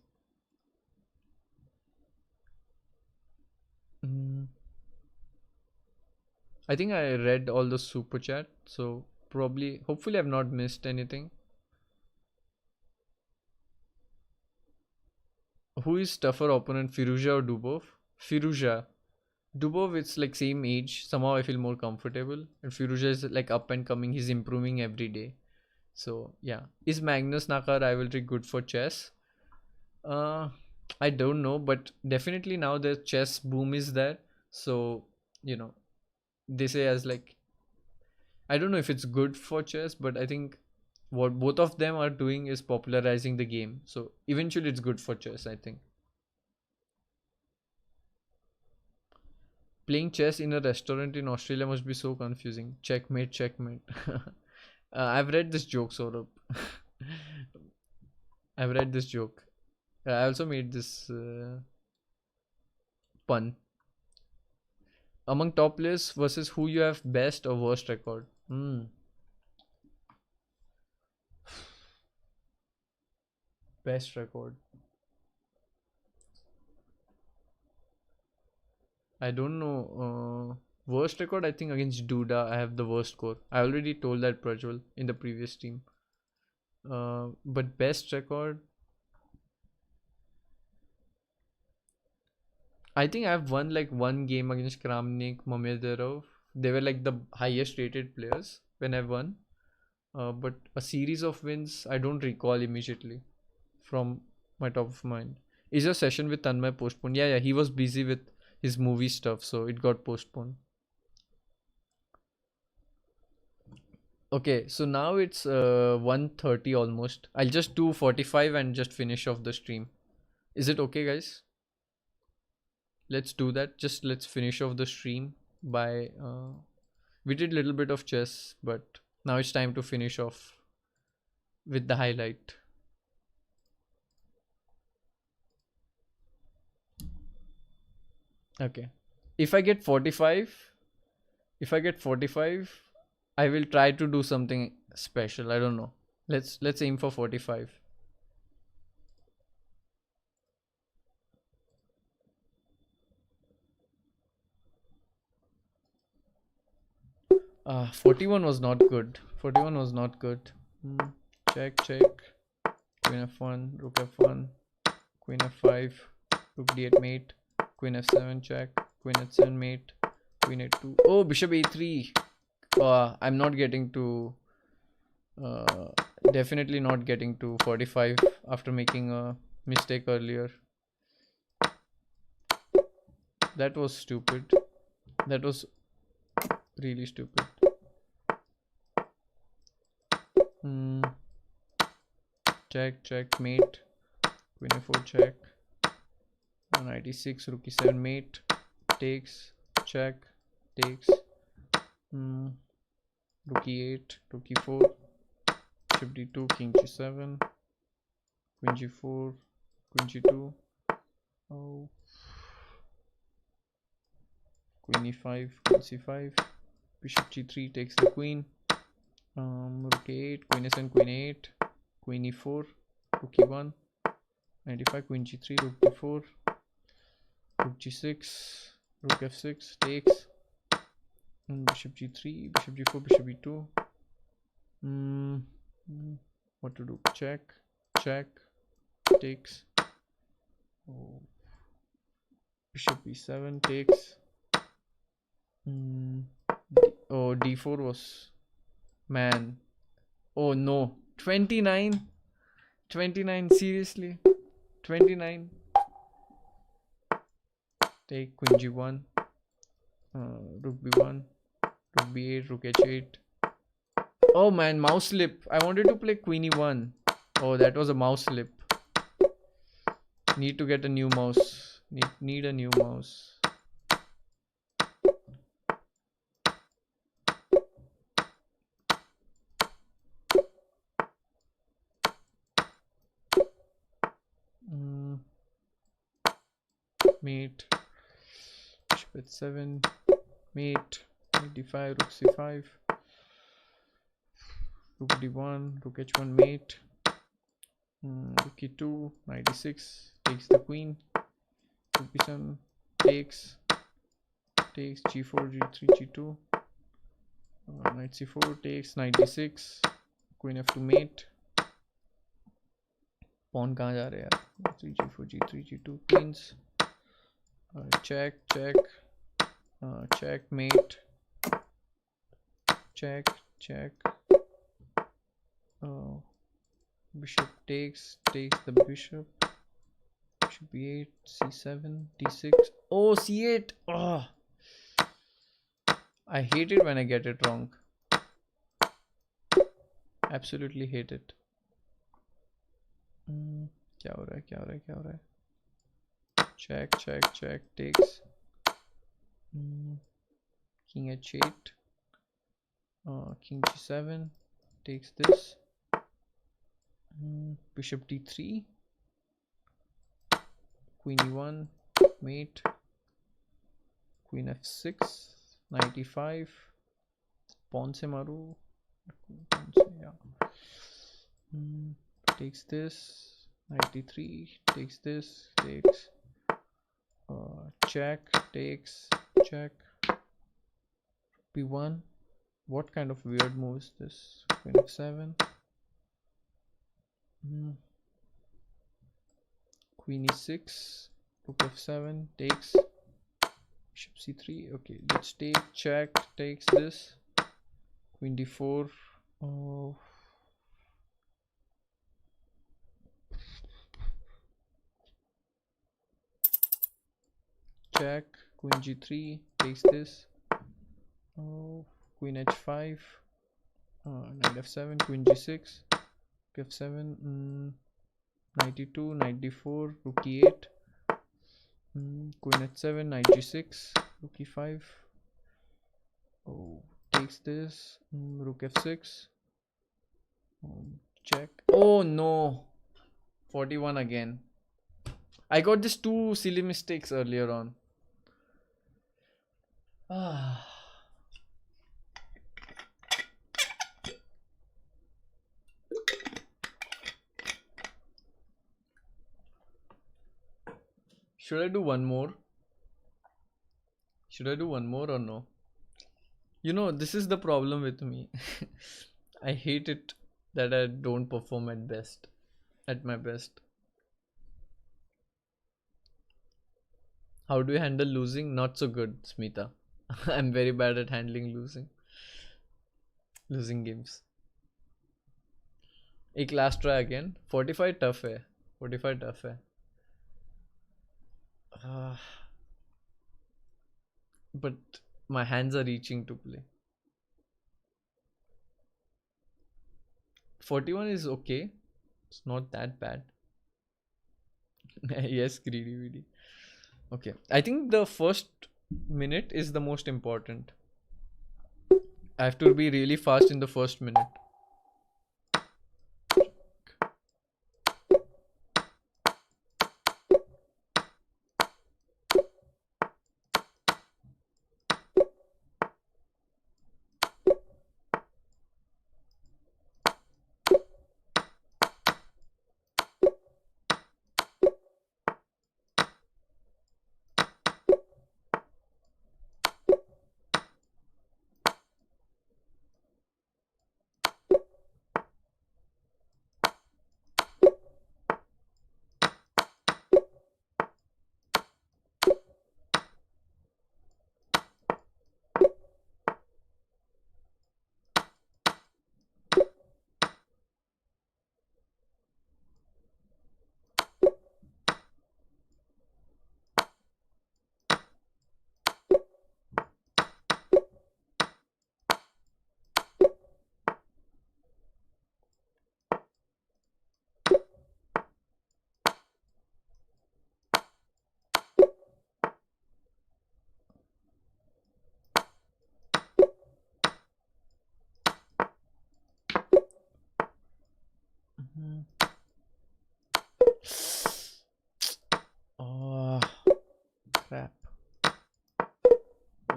I think I read all the super chat, so probably, hopefully I've not missed anything. Who is tougher opponent, Firuza or Dubov? Firuza. Dubov, it's like same age. Somehow I feel more comfortable. And Firuza is like up and coming. He's improving every day. So yeah. Is Magnus Naka rivalry good for chess? I don't know, but definitely now the chess boom is there. So, they say as like, I don't know if it's good for chess, but I think what both of them are doing is popularizing the game. So eventually it's good for chess, I think. Playing chess in a restaurant in Australia must be so confusing. Checkmate, checkmate. I've read this joke, Saurabh. I've read this joke. I also made this pun. Among top players versus who you have best or worst record? Best record. I don't know. Worst record, I think against Duda, I have the worst score. I already told that Prajwal in the previous team. But best record, I think I've won like one game against Kramnik, Mamedov. They were like the highest rated players when I won. But a series of wins, I don't recall immediately from my top of mind. Is your session with Tanmay postponed? Yeah, he was busy with his movie stuff, so it got postponed. Okay, so now it's 1:30 almost. I'll just do 45 and just finish off the stream. Is it okay, guys? Let's do that. Just let's finish off the stream by we did a little bit of chess, but now it's time to finish off with the highlight. Okay. If I get 45, I will try to do something special. I don't know. Let's aim for 45. 41 was not good. 41 was not good. Check. Queen f1, rook f1, queen f5, rook d8 mate, queen f7 check, queen h7 mate, queen a2. Oh, bishop a3. I'm not getting to definitely not getting to 45 after making a mistake earlier. That was stupid. That was really stupid. Check mate, queen a4 check, knight e6, rook e7 mate, takes, check, takes, rook e8, rook e4, bishop d2, king g7, queen g4, queen g2, oh, queen e5, queen c5, bishop g3 takes the queen, rook a8, queen s7, queen a8, queen e4, rook e1, 95, queen g3, rook d4, rook g6, rook f6, takes, bishop g3, bishop g4, bishop e2. What to do? Check, check, takes. Oh. Bishop e7 takes. Oh, d4 was, man. Oh no, 29, 29, seriously, 29. Take queen g1, rook b1, rook b8, rook h8. Oh man, mouse slip. I wanted to play queen e1. Oh, that was a mouse slip. Need to get a new mouse. Need a new mouse. Mate. Bishop h7. Mate. Knight d5. Rook c5. Rook d1. Rook h1. Mate. Rook e2. Knight d6. Takes the queen. Rook b7. Takes. Takes g4, g3, g2. Knight c4 takes. Knight d6. Queen f2 mate. Pawn कहाँ जा रहे यार? g3, g4, g3, g2 queens. Check, check. Checkmate. Check, check. Bishop takes the bishop. Bishop b8, c7, d6. Oh, c8. Oh, I hate it when I get it wrong. Absolutely hate it. क्या हो रहा है? Check, check, check. Takes. King h8. King g7. Takes this. Bishop d3. Queen e1. Mate. Queen f6. Knight e5. Pawn se maru. Yeah. Takes this. Knight d3. Takes this. Takes. Check. Takes. Check. b1. What kind of weird move is this? Queen f7. Queen e6. Rook f7. Takes. Bishop c3. Okay, let's take. Check. Takes this. Queen d4. Oh. Check. Queen g3. Takes this. Oh. Queen h5. Knight f7. Queen g6. f7. Knight e2. Knight d4. Rook e8. Queen h7. Knight g6. Rook e5. Oh, takes this. Rook f6. Check. Oh no, 41 again. I got just two silly mistakes earlier on. Should I do one more? Should I do one more or no? You know, this is the problem with me. I hate it that I don't perform at my best. How do you handle losing? Not so good, Smita. I'm very bad at handling losing games. एक last try again. 45 tough है. 45 tough है. But my hands are reaching to play. 41 is okay. It's not that bad. Yes, greedy. Okay, I think the first minute is the most important. I have to be really fast in the first minute.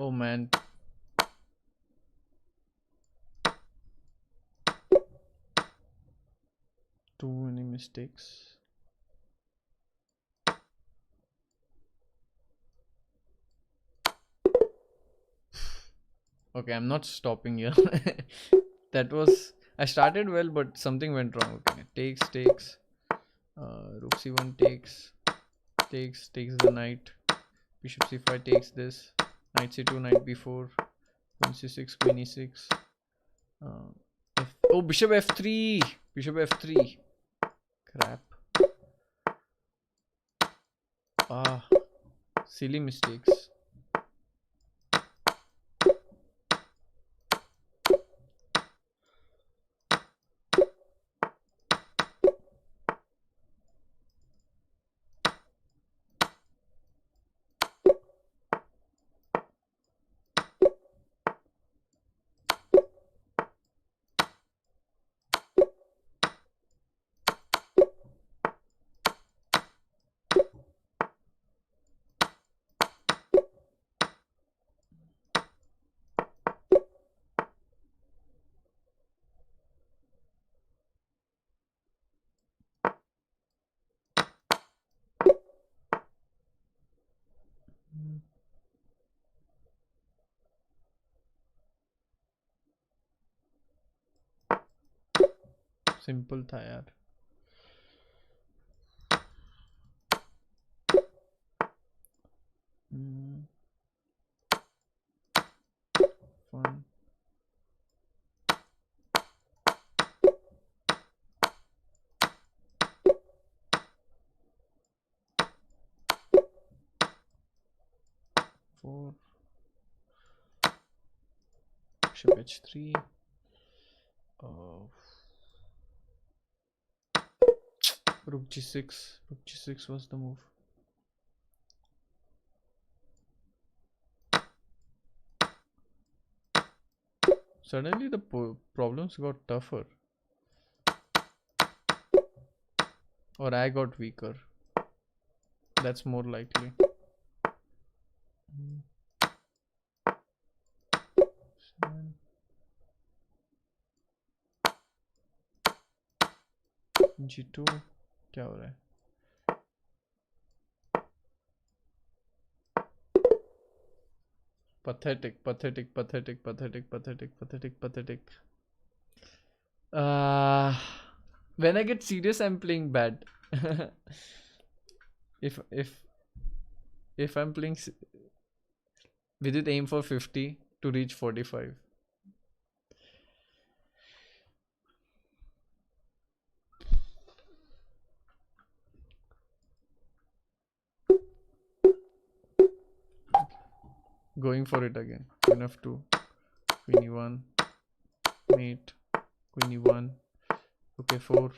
Oh man. Too many mistakes. Okay, I'm not stopping here. That was, I started well, but something went wrong. Okay, takes. Rook c1 takes the knight. Bishop c5 takes this. Knight c2, knight b4. Queen c6, queen e6. Oh, bishop f3. Bishop f3. Crap. Ah, silly mistakes. Simple था यार. Fun. Four. Bishop h3. Rook g6. Rook g6 was the move. Suddenly the problems got tougher. Or I got weaker. That's more likely. G2 क्या हो रहा है? Pathetic. When I get serious, I'm playing bad. if I'm playing with it, aim for 50 to reach 45. Going for it again. Queen f2, queen e1, mate, queen e1, rook a4,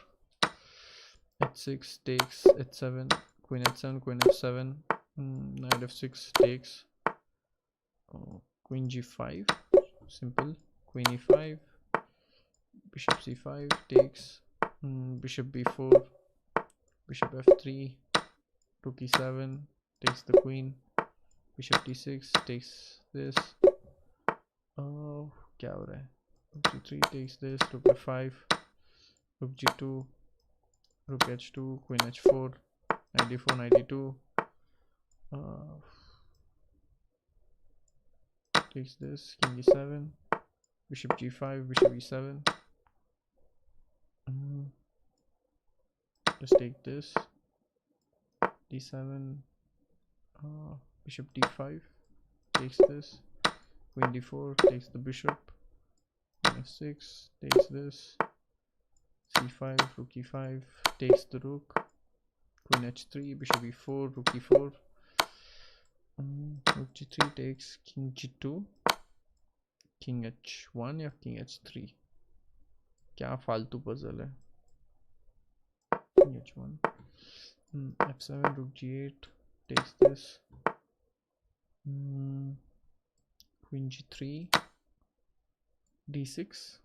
h6 takes, h7, queen h7, queen f7, knight f6 takes, queen g5, simple, queen e5, bishop c5 takes, bishop b4, bishop f3, rook e7 takes the queen, bishop d6 takes this. Oh, क्या हो रहा है? Rook g3 takes this, rook f5, rook g2, rook h2, queen h4, knight d4, knight d2. Takes this, king e7, bishop g5, bishop e7. Just take this, d7, bishop d5, takes this, queen d4, takes the bishop, queen f6, takes this, c5, rook e5, takes the rook, queen h3, bishop e4, rook e4, rook g3 takes, king g2, king h1 या king h3. क्या फालतू puzzle है? king h1, f7, rook g8 takes this, queen g3, d6,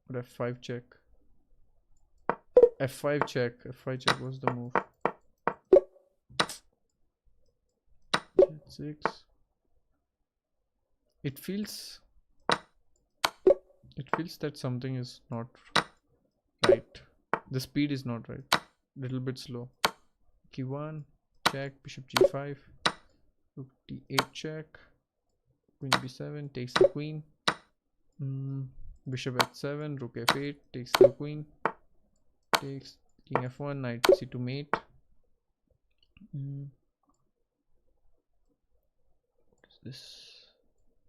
or f5 check. F5 check. F5 check was the move. G6, it feels that something is not right. The speed is not right. Little bit slow. Key 1 check, bishop g5, rook d8 check, queen b7 takes the queen, bishop h7, rook f8 takes the queen, takes, king f1, knight c2 mate. What is this?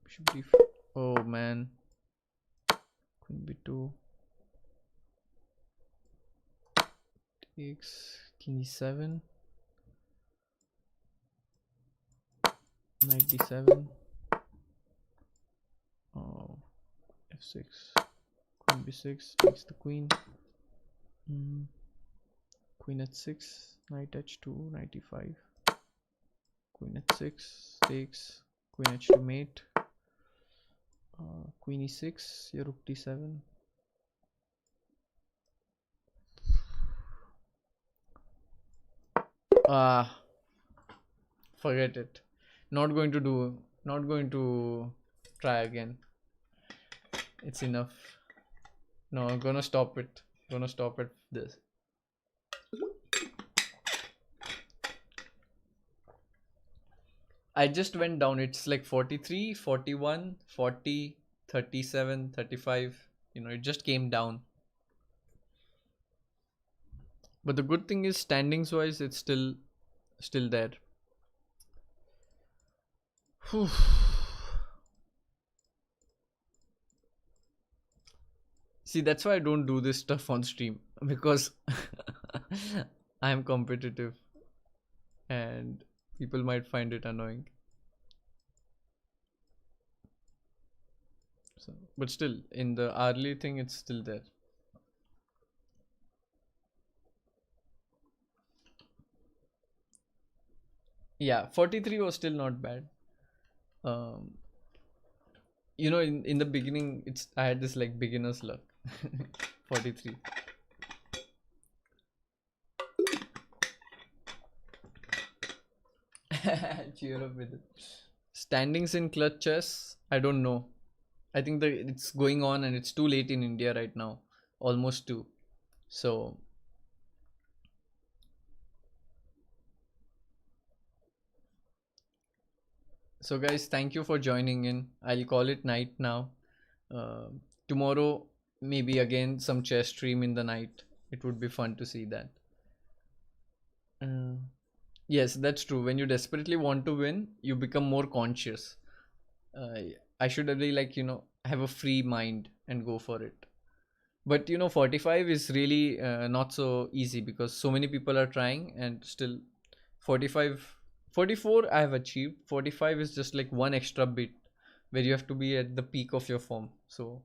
Bishop d4. Oh man, queen b2 takes, king e7, knight d7, oh, f6, queen b6 takes the queen, queen h6, knight h2, knight e5, queen h6 takes, queen h2 mate, queen e6, your rook d7. Forget it. Not going to try again. It's enough. No, I'm gonna stop it. Gonna stop at this. I just went down. It's like 43, 41, 40, 37, 35. It just came down. But the good thing is, standings wise, it's still there. Whew. See, that's why I don't do this stuff on stream, because I am competitive and people might find it annoying. So, but still, in the hourly thing, it's still there. Yeah, 43 was still not bad. In the beginning, I had this like beginner's luck. 43. Cheer up with it. Standings in clutch chess, I don't know. I think that it's going on and it's too late in India right now. Almost 2. So guys, thank you for joining in. I'll call it night now. Tomorrow, maybe again some chess stream in the night. It would be fun to see that. Yes, that's true. When you desperately want to win, you become more conscious. I should really have a free mind and go for it. But 45 is really not so easy, because so many people are trying, and still 44 I have achieved. 45 is just like one extra bit where you have to be at the peak of your form. So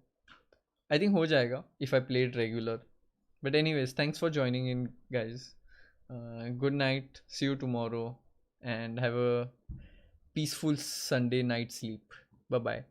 I think ho jayega if I play it regular. But anyways, thanks for joining in, guys. Good night. See you tomorrow, and have a peaceful Sunday night sleep. Bye bye.